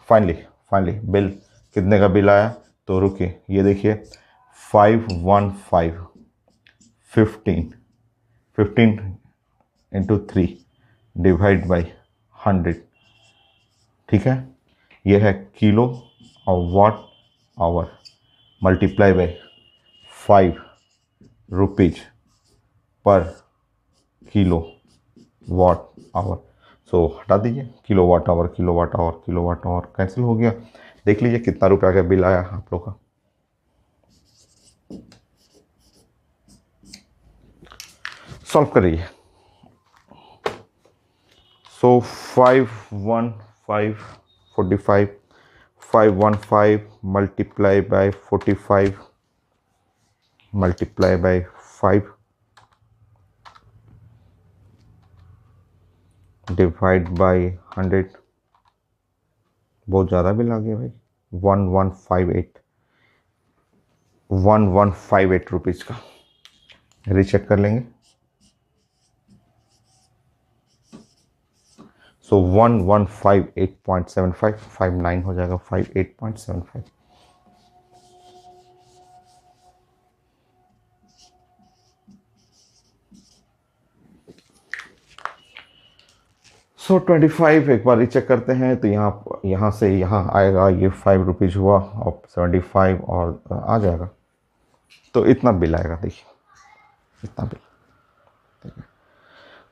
finally finally bill कितने का बिल आया, तो रुकिए ये देखिए, 515 15 इंटू 3 डिवाइड बाई 100, ठीक है। यह है किलो और watt hour multiply by 5 rupees per kilowatt hour. So हटा दीजिए, kilowatt hour kilowatt hour kilowatt hour cancel हो गया। देख लीजिए कितना रुपया का बिल आया आप लोग का। सॉल्व करिए। सो 515 515 multiply by 45 multiply by 5 divide by 100। बहुत ज़्यादा बिल आ गया भाई, 1158 रुपीज़ का। रीचेक कर लेंगे। सो 1158.75 59 हो जाएगा, 58.75। सो 25 एक बार रीचेक करते हैं, तो यहाँ से यहाँ आएगा, ये 5 रुपीज़ हुआ और 75 और आ जाएगा, तो इतना बिल आएगा। देखिए इतना बिल,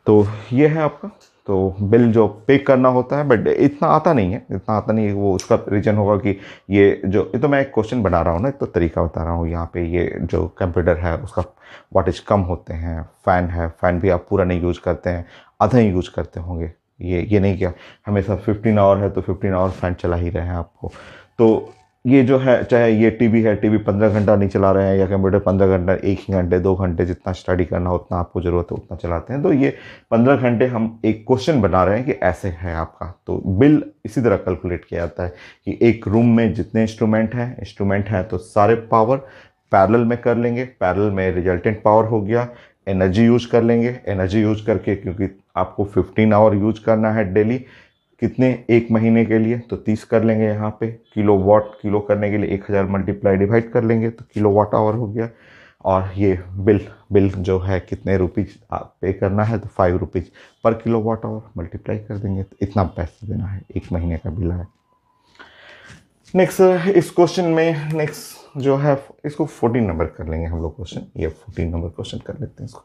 तो ये है आपका। तो बिल जो पे करना होता है, बट इतना आता नहीं है, इतना आता नहीं है। वो उसका रीज़न होगा कि ये तो मैं एक क्वेश्चन बना रहा हूँ ना, एक तो तरीका बता रहा हूँ। यहाँ पे ये जो कंप्यूटर है उसका वाटेज कम होते हैं। फ़ैन है, फ़ैन भी आप पूरा नहीं यूज़ करते हैं, आधा ही यूज़ करते होंगे। ये नहीं क्या हमेशा 15 आवर है तो 15 आवर फ़ैन चला ही रहे हैं आपको। तो ये जो है, चाहे ये टीवी है, टीवी 15 घंटा नहीं चला रहे हैं, या कंप्यूटर 15 घंटा, 1 ही घंटे 2 घंटे जितना स्टडी करना हो उतना आपको ज़रूरत है उतना चलाते हैं। तो ये 15 घंटे हम एक क्वेश्चन बना रहे हैं कि ऐसे है आपका। तो बिल इसी तरह कैलकुलेट किया जाता है कि एक रूम में जितने इंस्ट्रूमेंट हैं तो सारे पावर पैरेलल में कर लेंगे। पैरेलल में रिजल्टेंट पावर हो गया, एनर्जी यूज कर लेंगे। एनर्जी यूज करके, क्योंकि आपको 15 आवर यूज करना है डेली, कितने, एक महीने के लिए, तो 30 कर लेंगे। यहाँ पे किलो वाट, किलो करने के लिए 1000 मल्टीप्लाई डिवाइड कर लेंगे, तो किलो वाट आवर हो गया। और ये बिल जो है कितने रुपीज़ आप पे करना है, तो 5 रुपीज़ पर किलो वाट आवर मल्टीप्लाई कर देंगे, तो इतना पैसा देना है, एक महीने का बिल है। नेक्स्ट इस क्वेश्चन में, नेक्स्ट जो है इसको 14 नंबर कर लेंगे हम लोग क्वेश्चन, ये 14 नंबर क्वेश्चन कर लेते हैं इसको।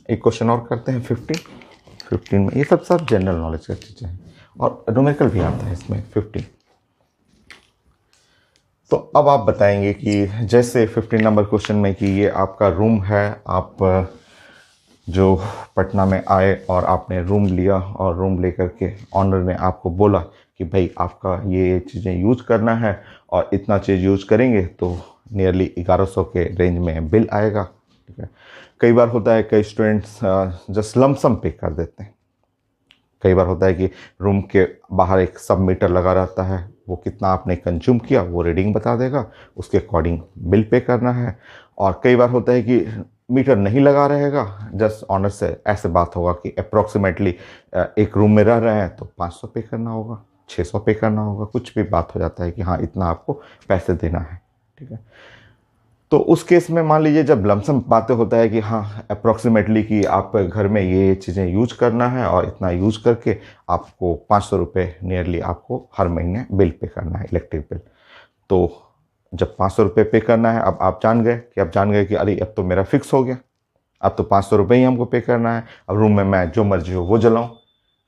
एक क्वेश्चन और करते हैं 15 में। ये सब जनरल नॉलेज की चीज़ें हैं, और न्यूमेरिकल भी आता है इसमें 15। तो अब आप बताएंगे कि जैसे 15 नंबर क्वेश्चन में कि ये आपका रूम है, आप जो पटना में आए और आपने रूम लिया, और रूम लेकर के ऑनर ने आपको बोला कि भाई आपका ये चीज़ें यूज करना है, और इतना चीज़ यूज करेंगे तो नियरली 1100 के रेंज में बिल आएगा। ठीक है, कई बार होता है कई स्टूडेंट्स जस्ट लमसम पे कर देते हैं। कई बार होता है कि रूम के बाहर एक सब मीटर लगा रहता है, वो कितना आपने कंज्यूम किया वो रीडिंग बता देगा, उसके अकॉर्डिंग बिल पे करना है। और कई बार होता है कि मीटर नहीं लगा रहेगा, जस्ट ऑनर से ऐसे बात होगा कि अप्रॉक्सीमेटली एक रूम में रह रहे हैं तो 500 पे करना होगा, 600 पे करना होगा, कुछ भी बात हो जाता है कि हाँ इतना आपको पैसे देना है। ठीक है, तो उस केस में मान लीजिए जब लमसम बातें होता है कि हाँ अप्रोक्सीमेटली कि आप घर में ये चीज़ें यूज करना है और इतना यूज करके आपको 500 रुपये नियरली आपको हर महीने बिल पे करना है, इलेक्ट्रिक बिल। तो जब 500 रुपये पे करना है, अब आप जान गए कि अरे अब तो मेरा फिक्स हो गया, अब तो 500 रुपये ही हमको पे करना है, अब रूम में मैं जो मर्जी हो वो जलाऊँ।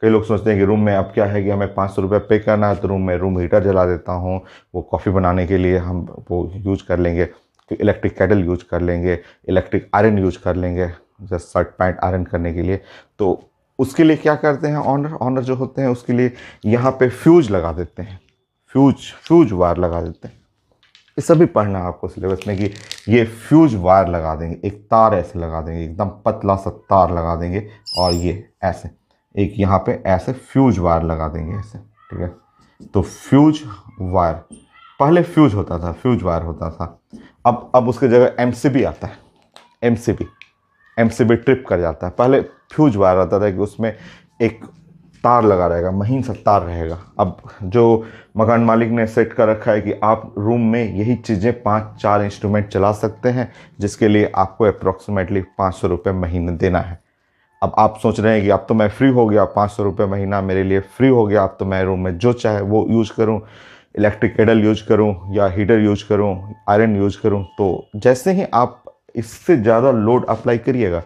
कई लोग सोचते हैं कि रूम में अब क्या है कि हमें 500 रुपये पे करना है तो रूम हीटर जला देता हूँ, वो कॉफ़ी बनाने के लिए हम वो यूज कर लेंगे, इलेक्ट्रिक केटल यूज कर लेंगे, इलेक्ट्रिक आयरन यूज कर लेंगे जस्ट शर्ट पैंट आयरन करने के लिए। तो उसके लिए क्या करते हैं ऑनर जो होते हैं उसके लिए यहाँ पे फ्यूज लगा देते हैं, फ्यूज वायर लगा देते हैं। ये सभी पढ़ना है आपको सिलेबस में कि ये फ्यूज वायर लगा देंगे, एक तार ऐसे लगा देंगे, एकदम पतला सा तार लगा देंगे और ये ऐसे एक यहाँ पे ऐसे फ्यूज वायर लगा देंगे ऐसे, ठीक है। तो फ्यूज वायर, पहले फ्यूज होता था, फ्यूज वायर होता था, अब उसकी जगह एमसीबी आता है। एमसीबी ट्रिप कर जाता है। पहले फ्यूज वायर आता था कि उसमें एक तार लगा रहेगा, महीन सा तार रहेगा। अब जो मकान मालिक ने सेट कर रखा है कि आप रूम में यही चीज़ें 5-4 इंस्ट्रूमेंट चला सकते हैं, जिसके लिए आपको अप्रॉक्सीमेटली 500 रुपये महीने देना है। अब आप सोच रहे हैं कि अब तो मैं फ्री हो गया, 500 रुपये महीना मेरे लिए फ्री हो गया, अब तो मैं रूम में जो चाहे वो यूज़ करूँ, इलेक्ट्रिक केटल यूज करूँ या हीटर यूज करूँ, आयरन यूज करूँ। तो जैसे ही आप इससे ज़्यादा लोड अप्लाई करिएगा,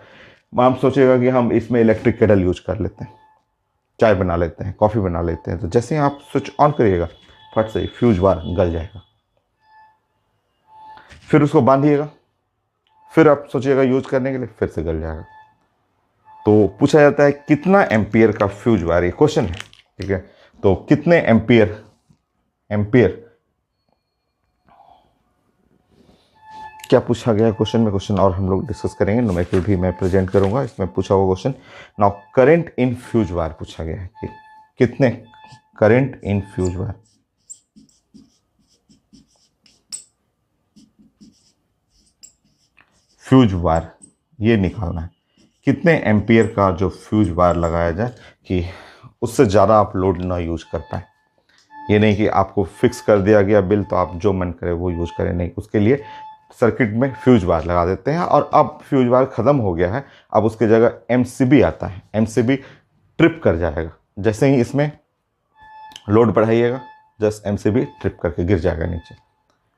आप सोचेगा कि हम इसमें इलेक्ट्रिक केटल यूज कर लेते हैं, चाय बना लेते हैं, कॉफ़ी बना लेते हैं। तो जैसे ही आप स्विच ऑन करिएगा, फट से फ्यूज वायर गल जाएगा। फिर उसको बांधिएगा, फिर आप सोचिएगा यूज करने के लिए, फिर से गल जाएगा। तो पूछा जाता है कितना एम्पियर का फ्यूज वायर, ये क्वेश्चन है, ठीक है। तो कितने एम्पियर क्या पूछा गया क्वेश्चन में, क्वेश्चन और हम लोग डिस्कस करेंगे, नोमेंक्लेचर भी मैं प्रेजेंट करूंगा। इसमें पूछा हुआ question now current in fuse wire पूछा गया है कि कितने current in fuse wire, fuse wire ये निकालना है कितने एम्पियर का जो फ्यूज वायर लगाया जाए कि उससे ज़्यादा आप लोड ना यूज कर पाए। ये नहीं कि आपको फिक्स कर दिया गया बिल तो आप जो मन करे वो यूज करें, नहीं, उसके लिए सर्किट में फ्यूज वायर लगा देते हैं। और अब फ्यूज वायर ख़त्म हो गया है, अब उसकी जगह एमसीबी आता है। एमसीबी ट्रिप कर जाएगा, जैसे ही इसमें लोड बढ़ाइएगा जस्ट एमसीबी ट्रिप करके गिर जाएगा नीचे,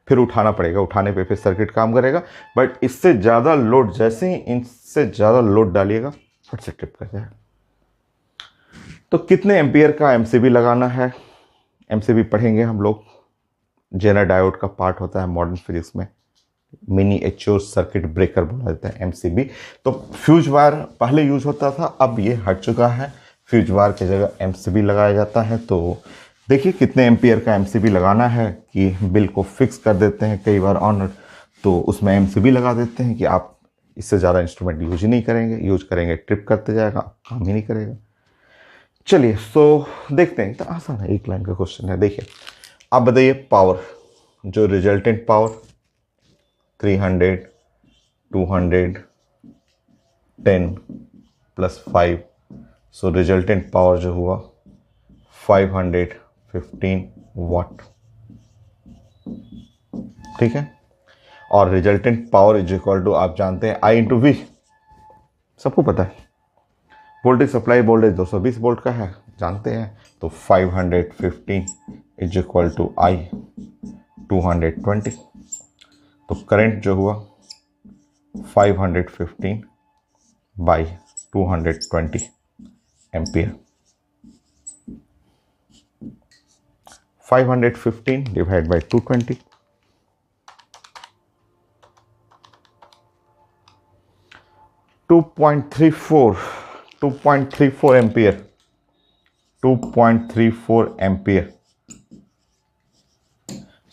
फिर उठाना पड़ेगा, उठाने पे फिर सर्किट काम करेगा। बट इससे ज़्यादा लोड, जैसे ही इनसे ज़्यादा लोड डालिएगा फट से ट्रिप कर जाएगा। तो कितने एम्पियर का एमसीबी लगाना है, एमसीबी पढ़ेंगे हम लोग। जेनर डायोड का पार्ट होता है मॉडर्न फिजिक्स में, मिनिएचर सर्किट ब्रेकर बोला जाता है एमसीबी। तो फ्यूज वायर पहले यूज होता था, अब ये हट चुका है, फ्यूज वायर की जगह एमसीबी लगाया जाता है। तो देखिए कितने एम्पियर का एमसीबी लगाना है कि बिल को फिक्स कर देते हैं कई बार ऑनर, तो उसमें एमसीबी लगा देते हैं कि आप इससे ज़्यादा इंस्ट्रूमेंट यूज ही नहीं करेंगे, यूज करेंगे ट्रिप करते जाएगा, काम ही नहीं करेगा। चलिए सो देखते हैं, तो आसान है, एक लाइन का क्वेश्चन है। देखिए आप बताइए पावर, जो resultant power 300, 200, 10 + 5, so resultant power जो हुआ 515 वाट, ठीक है। और resultant power is equal to, आप जानते हैं I × V, सबको पता है। वोल्टेज सप्लाई वोल्टेज 220 वोल्ट का है, जानते हैं। तो 515 इज इक्वल टू I 220। तो करंट जो हुआ 515 by 220 ampere, 515 divide by 220, 2.34 ampere, 2.34 ampere.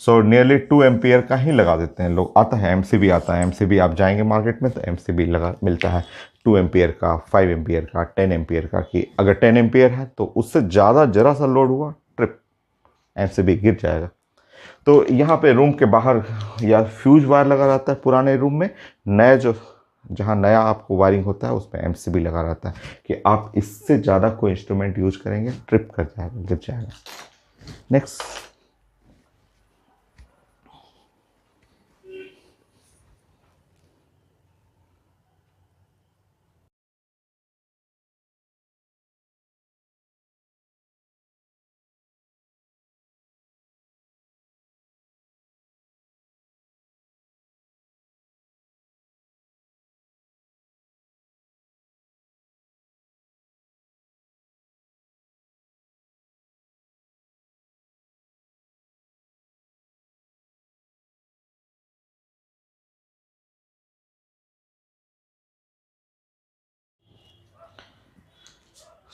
So nearly 2 ampere का ही लगा देते हैं लोग। आता है एमसीबी, आता है एमसीबी, आप जाएंगे मार्केट में तो एमसीबी लगा मिलता है 2 एम्पियर का, 5 एम्पियर का, 10 एम्पियर का। कि अगर 10 एम्पियर है तो उससे ज़्यादा जरा सा लोड हुआ, ट्रिप, एमसीबी गिर जाएगा। तो यहाँ पे रूम के बाहर या फ्यूज वायर लगा रहता है पुराने रूम में, नया जो जहाँ नया आपको वायरिंग होता है उसमें एमसीबी लगा रहता है कि आप इससे ज़्यादा कोई इंस्ट्रूमेंट यूज करेंगे ट्रिप कर जाएगा, गिर जाएगा। नेक्स्ट,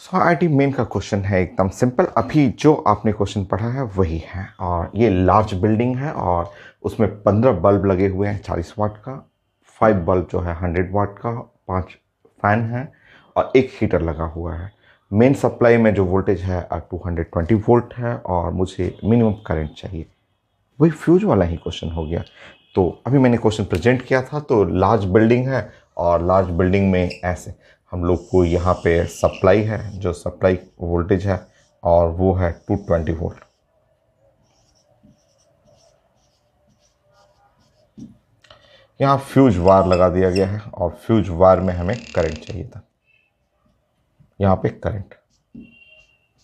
सो आईटी मेन का क्वेश्चन है एकदम सिंपल, अभी जो आपने क्वेश्चन पढ़ा है वही है। और ये लार्ज बिल्डिंग है और उसमें 15 बल्ब लगे हुए हैं 40 वाट का, 5 बल्ब जो है 100 वाट का, 5 फैन है और एक हीटर लगा हुआ है। मेन सप्लाई में जो वोल्टेज है 220 वोल्ट है और मुझे मिनिमम करंट चाहिए। वही फ्यूज वाला ही क्वेश्चन हो गया। तो अभी मैंने क्वेश्चन प्रेजेंट किया था, तो लार्ज बिल्डिंग है और लार्ज बिल्डिंग में ऐसे हम लोग को यहाँ पे सप्लाई है, जो सप्लाई वोल्टेज है और वो है 220 वोल्ट। यहाँ फ्यूज वार लगा दिया गया है और फ्यूज वार में हमें करंट चाहिए था। यहाँ पे करंट,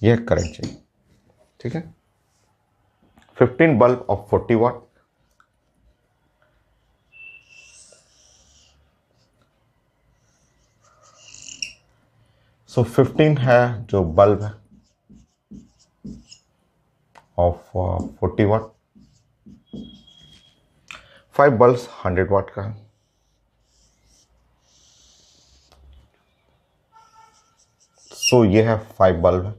यह करंट चाहिए, ठीक है। 15 बल्ब ऑफ 40 वाट, सो 15 है जो बल्ब है ऑफ 40 वाट, 5 बल्ब 100 वाट का है। सो ये है 5 बल्ब है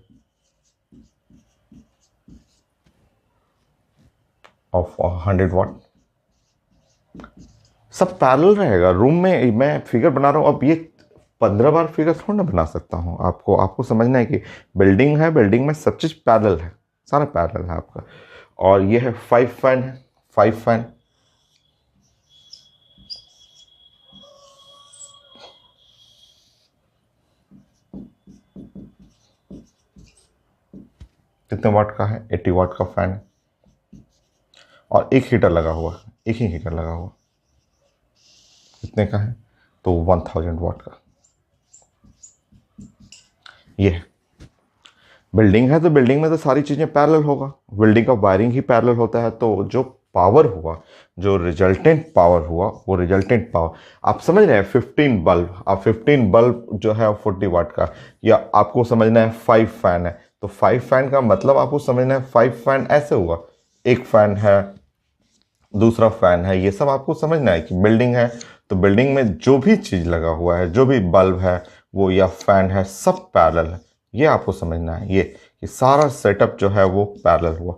ऑफ 100 वाट। सब पैरेलल रहेगा। रूम में मैं फिगर बना रहा हूँ, अब ये 15 बार फिगर थोड़ा ना बना सकता हूँ। आपको समझना है कि बिल्डिंग है, बिल्डिंग में सब चीज़ पैरेलल है, सारा पैरेलल है आपका। और ये है 5 फैन है, 5 फैन, कितने वाट का है? 80 वाट का फैन है और एक हीटर लगा हुआ, एक ही हीटर लगा हुआ, कितने का है? तो 1000 वाट का। ये है बिल्डिंग है, तो बिल्डिंग में तो सारी चीज़ें पैरेलल होगा, बिल्डिंग का वायरिंग ही पैरेलल होता है। तो जो पावर हुआ, जो रिजल्टेंट पावर हुआ, वो रिजल्टेंट पावर आप समझ रहे हैं। 15 बल्ब, आप 15 बल्ब जो है 40 वाट का, या आपको समझना है 5 फैन है, तो 5 फैन का मतलब आपको समझना है 5 फैन ऐसे हुआ, एक फैन है, दूसरा फैन है, ये सब आपको समझना है कि बिल्डिंग है। तो बिल्डिंग में जो भी चीज़ लगा हुआ है, जो भी बल्ब है वो या फैन है, सब पैरेलल है। ये आपको समझना है, ये सारा सेटअप जो है वो पैरेलल हुआ।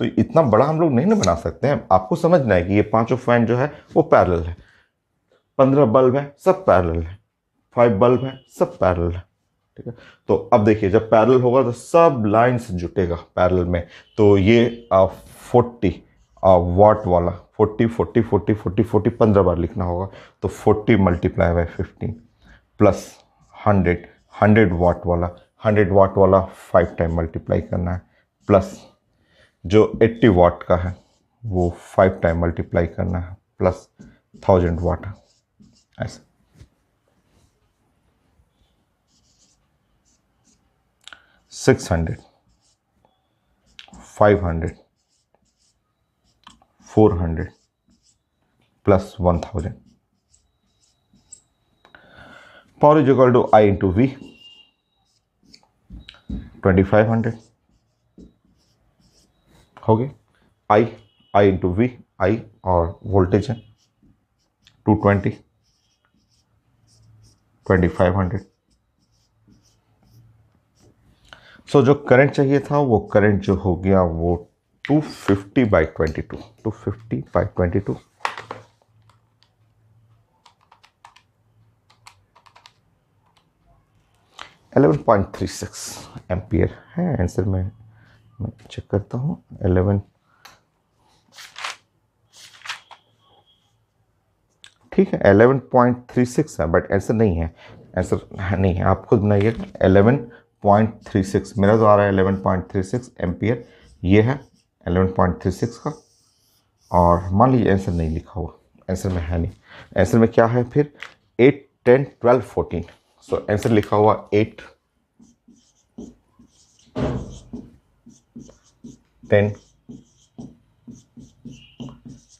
तो इतना बड़ा हम लोग नहीं ना बना सकते हैं। आपको समझना है कि ये पांचों फैन जो है वो पैरेलल है, 15 बल्ब है सब पैरेलल है, 5 बल्ब है सब पैरेलल है, ठीक है। तो अब देखिए, जब पैरेलल होगा तो सब लाइन्स जुटेगा पैरेलल में। तो ये 40 वाट वाला 40 40 40 40 40 15 बार लिखना होगा। तो 40 मल्टीप्लाई बाय 15 प्लस 100 वाट वाला, 100 वाट वाला 5 टाइम मल्टीप्लाई करना है, प्लस जो 80 वाट का है वो 5 टाइम मल्टीप्लाई करना है, प्लस 1000 वाट है, ऐसे। Six 500 400 plus 1000, power is equal to I into V, 2500 हो गए। आई इंटू वी, आई और वोल्टेज है 220, 2500। सो जो करंट चाहिए था वो करंट जो हो गया वो 250/22, 250/22, 11.36 एम्पियर है आंसर में। मैं चेक करता हूँ, 11, ठीक है 11.36 है, बट आंसर नहीं है, आंसर नहीं है, आप खुद बनाइएगा। 11.36 मेरा तो आ रहा है 11.36 एम्पियर, ये है 11.36 का। और मान लीजिए आंसर नहीं लिखा हुआ, आंसर में है नहीं, आंसर में क्या है फिर? 8 10 12 14। सो आंसर लिखा हुआ 8 10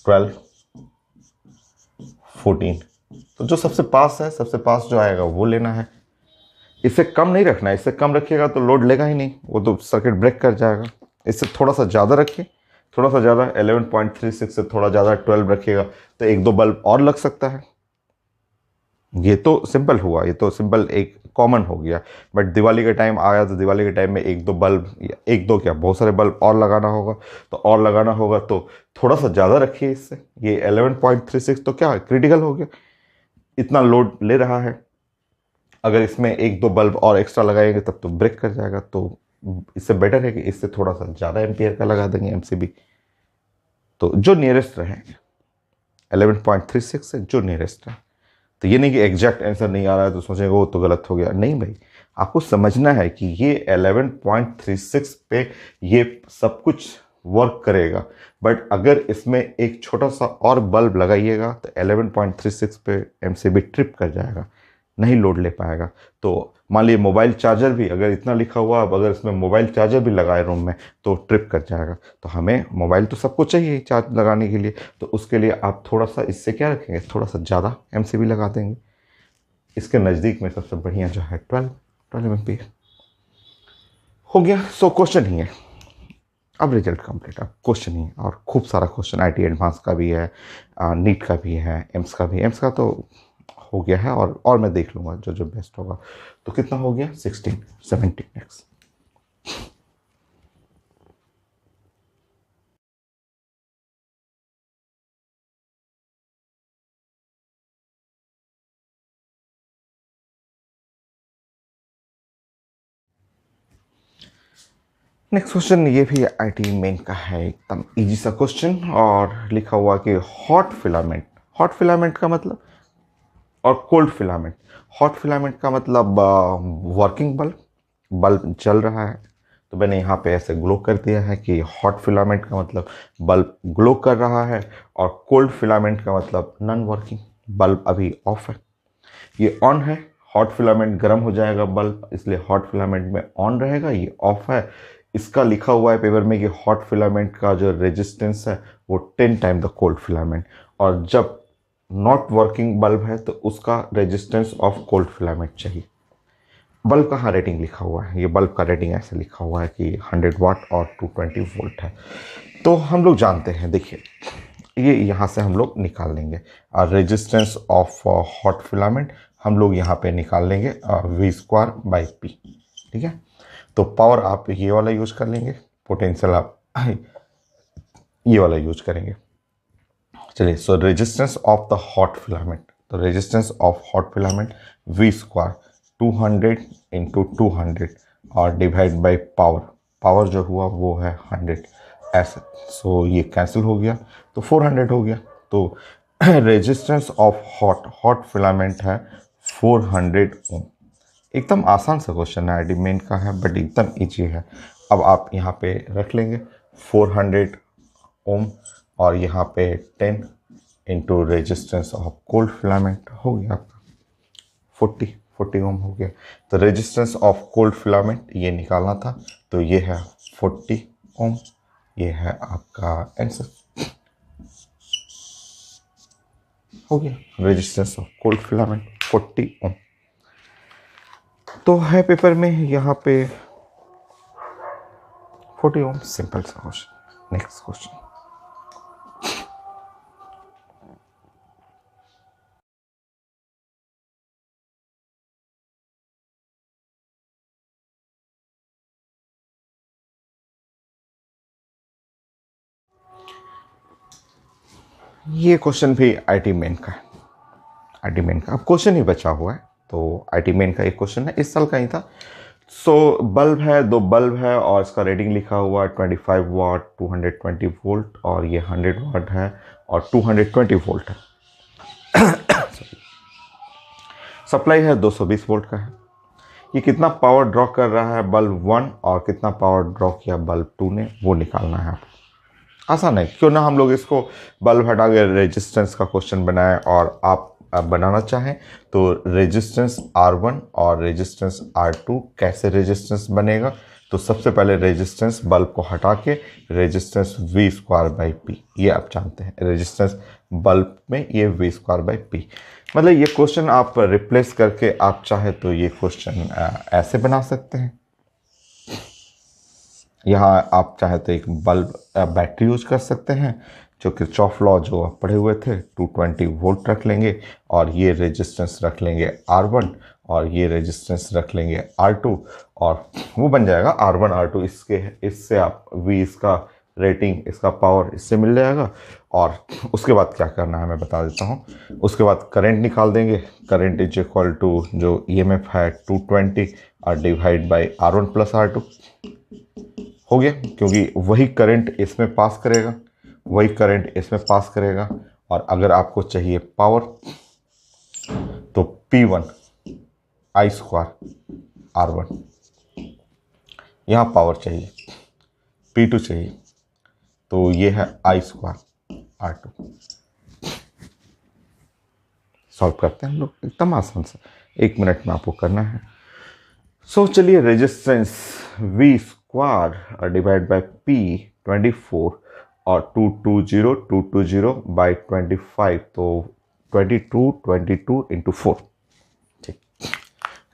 12 14। तो जो सबसे पास है, सबसे पास जो आएगा वो लेना है। इससे कम नहीं रखना है, इससे कम रखिएगा तो लोड लेगा ही नहीं, वो तो सर्किट ब्रेक कर जाएगा। इससे थोड़ा सा ज़्यादा रखिए, थोड़ा सा ज़्यादा, 11.36 से थोड़ा ज़्यादा 12 रखिएगा तो 1-2 बल्ब और लग सकता है। ये तो सिंपल हुआ, ये तो सिंपल एक कॉमन हो गया। बट दिवाली का टाइम आया तो दिवाली के टाइम में एक दो बल्ब, एक दो क्या बहुत सारे बल्ब और लगाना होगा, तो और लगाना होगा तो थोड़ा सा ज़्यादा रखिए इससे। ये 11.36 तो क्या क्रिटिकल हो गया, इतना लोड ले रहा है। अगर इसमें एक दो बल्ब और एक्स्ट्रा लगाएंगे तब तो ब्रेक कर जाएगा, तो इससे बेटर है कि इससे थोड़ा सा ज़्यादा एम्पियर का लगा देंगे एमसीबी, तो जो नियरेस्ट रहे 11.36 से जो नियरेस्ट है। तो ये नहीं कि एग्जैक्ट आंसर नहीं आ रहा है तो सोचेंगे वो तो गलत हो गया, नहीं भाई, आपको समझना है कि ये 11.36 पे ये सब कुछ वर्क करेगा। बट अगर इसमें एक छोटा सा और बल्ब लगाइएगा तो 11.36 पे एमसीबी ट्रिप कर जाएगा, नहीं लोड ले पाएगा। तो मान लीजिए मोबाइल चार्जर भी अगर इतना लिखा हुआ, अब अगर इसमें मोबाइल चार्जर भी लगाए रूम में तो ट्रिप कर जाएगा। तो हमें मोबाइल तो सबको चाहिए चार्ज लगाने के लिए, तो उसके लिए आप थोड़ा सा इससे क्या रखेंगे, थोड़ा सा ज़्यादा एमसीबी लगा देंगे। इसके नज़दीक में सबसे बढ़िया जो है 12 एम्पीयर हो गया। सो क्वेश्चन ही है, अब रिजल्ट कंप्लीट, अब क्वेश्चन ही है। और खूब सारा क्वेश्चन आईटी एडवांस का भी है, नीट का भी है, एम्स का भी। एम्स का तो हो गया है, और मैं देख लूँगा जो जो बेस्ट होगा। तो कितना हो गया 16 17 एक्स। नेक्स्ट क्वेश्चन ये भी आईटी मेन का है, एकदम इजी सा क्वेश्चन, और लिखा हुआ कि हॉट फिलामेंट, हॉट फिलामेंट का मतलब, और कोल्ड फिलामेंट। हॉट फिलामेंट का मतलब वर्किंग बल्ब, बल्ब जल रहा है, तो मैंने यहाँ पे ऐसे ग्लो कर दिया है कि हॉट फिलामेंट का मतलब बल्ब ग्लो कर रहा है, और कोल्ड फिलामेंट का मतलब नॉन वर्किंग, बल्ब अभी ऑफ है। ये ऑन है, हॉट फिलामेंट गर्म हो जाएगा बल्ब, इसलिए हॉट फिलामेंट में ऑन रहेगा, ये ऑफ है। इसका लिखा हुआ है पेपर में कि हॉट फिलामेंट का जो रेजिस्टेंस है वो 10 टाइम द कोल्ड फिलामेंट, और जब नॉट वर्किंग बल्ब है तो उसका रेजिस्टेंस ऑफ कोल्ड फिलामेंट चाहिए। बल्ब का रेटिंग लिखा हुआ है, ये बल्ब का रेटिंग ऐसे लिखा हुआ है कि 100 वाट और 220 वोल्ट है। तो हम लोग जानते हैं, देखिए ये यहाँ से हम लोग निकाल लेंगे रेजिस्टेंस ऑफ हॉट फिलामेंट, हम लोग यहाँ पे निकाल लेंगे V²/P, ठीक है। तो पावर आप ये वाला यूज कर लेंगे, पोटेंशियल आप ये वाला यूज करेंगे। चलिए, so resistance of the hot filament, तो resistance of hot filament V² 200 × 200 और डिवाइड बाय पावर, पावर जो हुआ वो है 100 ऐसे। सो ये कैंसिल हो गया तो 400 हो गया। तो रेजिस्टेंस ऑफ हॉट फिलामेंट है 400 ओम। एकदम आसान सा क्वेश्चन है, आईडी मेन का है बट एकदम इजी है। अब आप यहाँ पे रख लेंगे 400 ओम, और यहाँ पे 10 into resistance of cold filament हो गया आपका 40 ओम हो गया। तो रेजिस्टेंस ऑफ कोल्ड फिलामेंट ये निकालना था, तो ये है 40 ओम, ये है आपका आंसर हो गया। रेजिस्टेंस ऑफ कोल्ड फिलामेंट 40 ओम तो है पेपर में यहाँ पे 40 ओम। सिंपल सा क्वेश्चन। नेक्स्ट क्वेश्चन, ये क्वेश्चन भी आईटी मेन का है। आईटी मेन का अब क्वेश्चन ही बचा हुआ है, तो आईटी मेन का एक क्वेश्चन है, इस साल का ही था। सो बल्ब है, दो बल्ब है और इसका रेटिंग लिखा हुआ है 25 वाट 220 वोल्ट, और ये 100 वाट है और 220 वोल्ट है। सप्लाई है 220 वोल्ट का है। ये कितना पावर ड्रॉ कर रहा है बल्ब 1 और कितना पावर ड्रॉ किया बल्ब 2 ने, वो निकालना है आपको। आसान है, क्यों ना हम लोग इसको बल्ब हटा के रेजिस्टेंस का क्वेश्चन बनाएं, और आप बनाना चाहें तो रेजिस्टेंस R1 और रेजिस्टेंस R2 कैसे रेजिस्टेंस बनेगा। तो सबसे पहले रेजिस्टेंस बल्ब को हटा के रेजिस्टेंस V²/P, ये आप जानते हैं रेजिस्टेंस बल्ब में ये V²/P। मतलब ये क्वेश्चन आप रिप्लेस करके आप चाहे तो ये क्वेश्चन ऐसे बना सकते हैं। यहाँ आप चाहे तो एक बल्ब बैटरी यूज कर सकते हैं, जो किरचॉफ लॉ जो आप पढ़े हुए थे 220 वोल्ट रख लेंगे और ये रेजिस्टेंस रख लेंगे R1 और ये रेजिस्टेंस रख लेंगे R2 और वो बन जाएगा R1 R2। इससे आप V इसका रेटिंग इसका पावर इससे मिल जाएगा। और उसके बाद क्या करना है मैं बता देता हूँ। उसके बाद करंट निकाल देंगे। करंट इज इक्वल टू जो EMF है 220 और divide by R1 plus R2 हो गया, क्योंकि वही करंट इसमें पास करेगा, वही करंट इसमें पास करेगा। और अगर आपको चाहिए पावर तो P1 I स्क्वायर R1, यहाँ पावर चाहिए, P2 चाहिए तो ये है I स्क्वायर R2। सॉल्व करते हैं हम लोग एकदम आसान से, 1 मिनट में आपको करना है। सो चलिए, resistance V square divide by P 24 और 220 बाई 25 तो 22 इंटू 4। ठीक,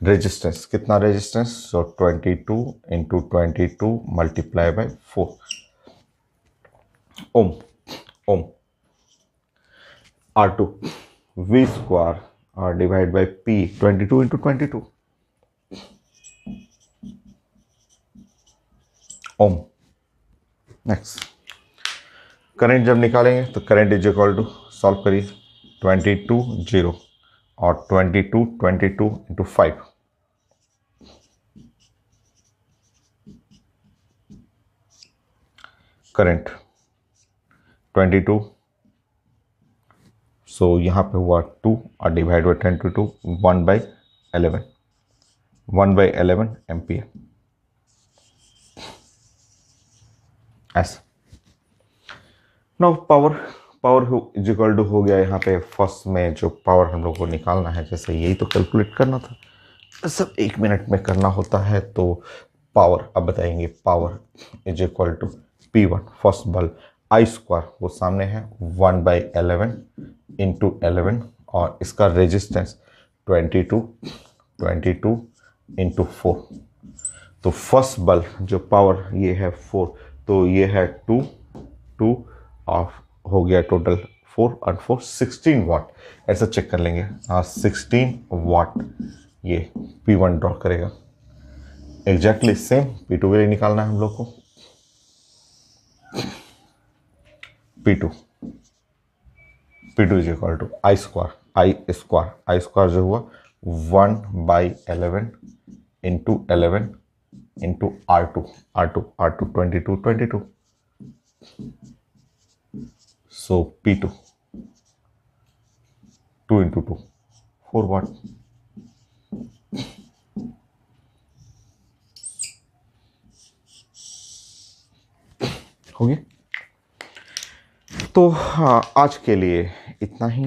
रेजिस्टेंस कितना resistance, so 22 into 22 multiply by 4 ohm. R2 V square divide by P 22 into 22 ohm. Next, current जब निकालेंगे तो current is equal to, solve करिए, 22 0 और 22 इंटू 5 करंट 22, सो यहाँ पे हुआ 2 और डिवाइड बाई 22 1 बाई 11 एम्पियर ऐसा। No power is equal to हो गया यहाँ पे फर्स्ट में जो पावर हम लोग को निकालना है, जैसे यही तो कैलकुलेट करना था, सब 1 मिनट में करना होता है। तो पावर अब बताएंगे, power is equal to P1 first bulb I square वो सामने है 1 बाई 11 इंटू 11 और इसका रेजिस्टेंस 22 इंटू 4। तो फर्स्ट बल्ब जो पावर ये है 4, तो ये है 2 ऑफ हो गया टोटल 4 और 4 16 वाट। ऐसा चेक कर लेंगे, हाँ 16 वाट ये P1 ड्रॉ करेगा। एग्जैक्टली सेम P2 के लिए निकालना है हम लोग को। P2 is equal to I square जो हुआ 1 by 11 into R2 22 so P2 2 into 2 4 watt. हो गया। तो हाँ, आज के लिए इतना ही।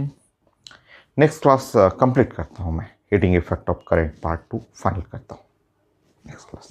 नेक्स्ट क्लास कंप्लीट करता हूँ मैं, heating effect of current part 2 final करता हूँ नेक्स्ट क्लास।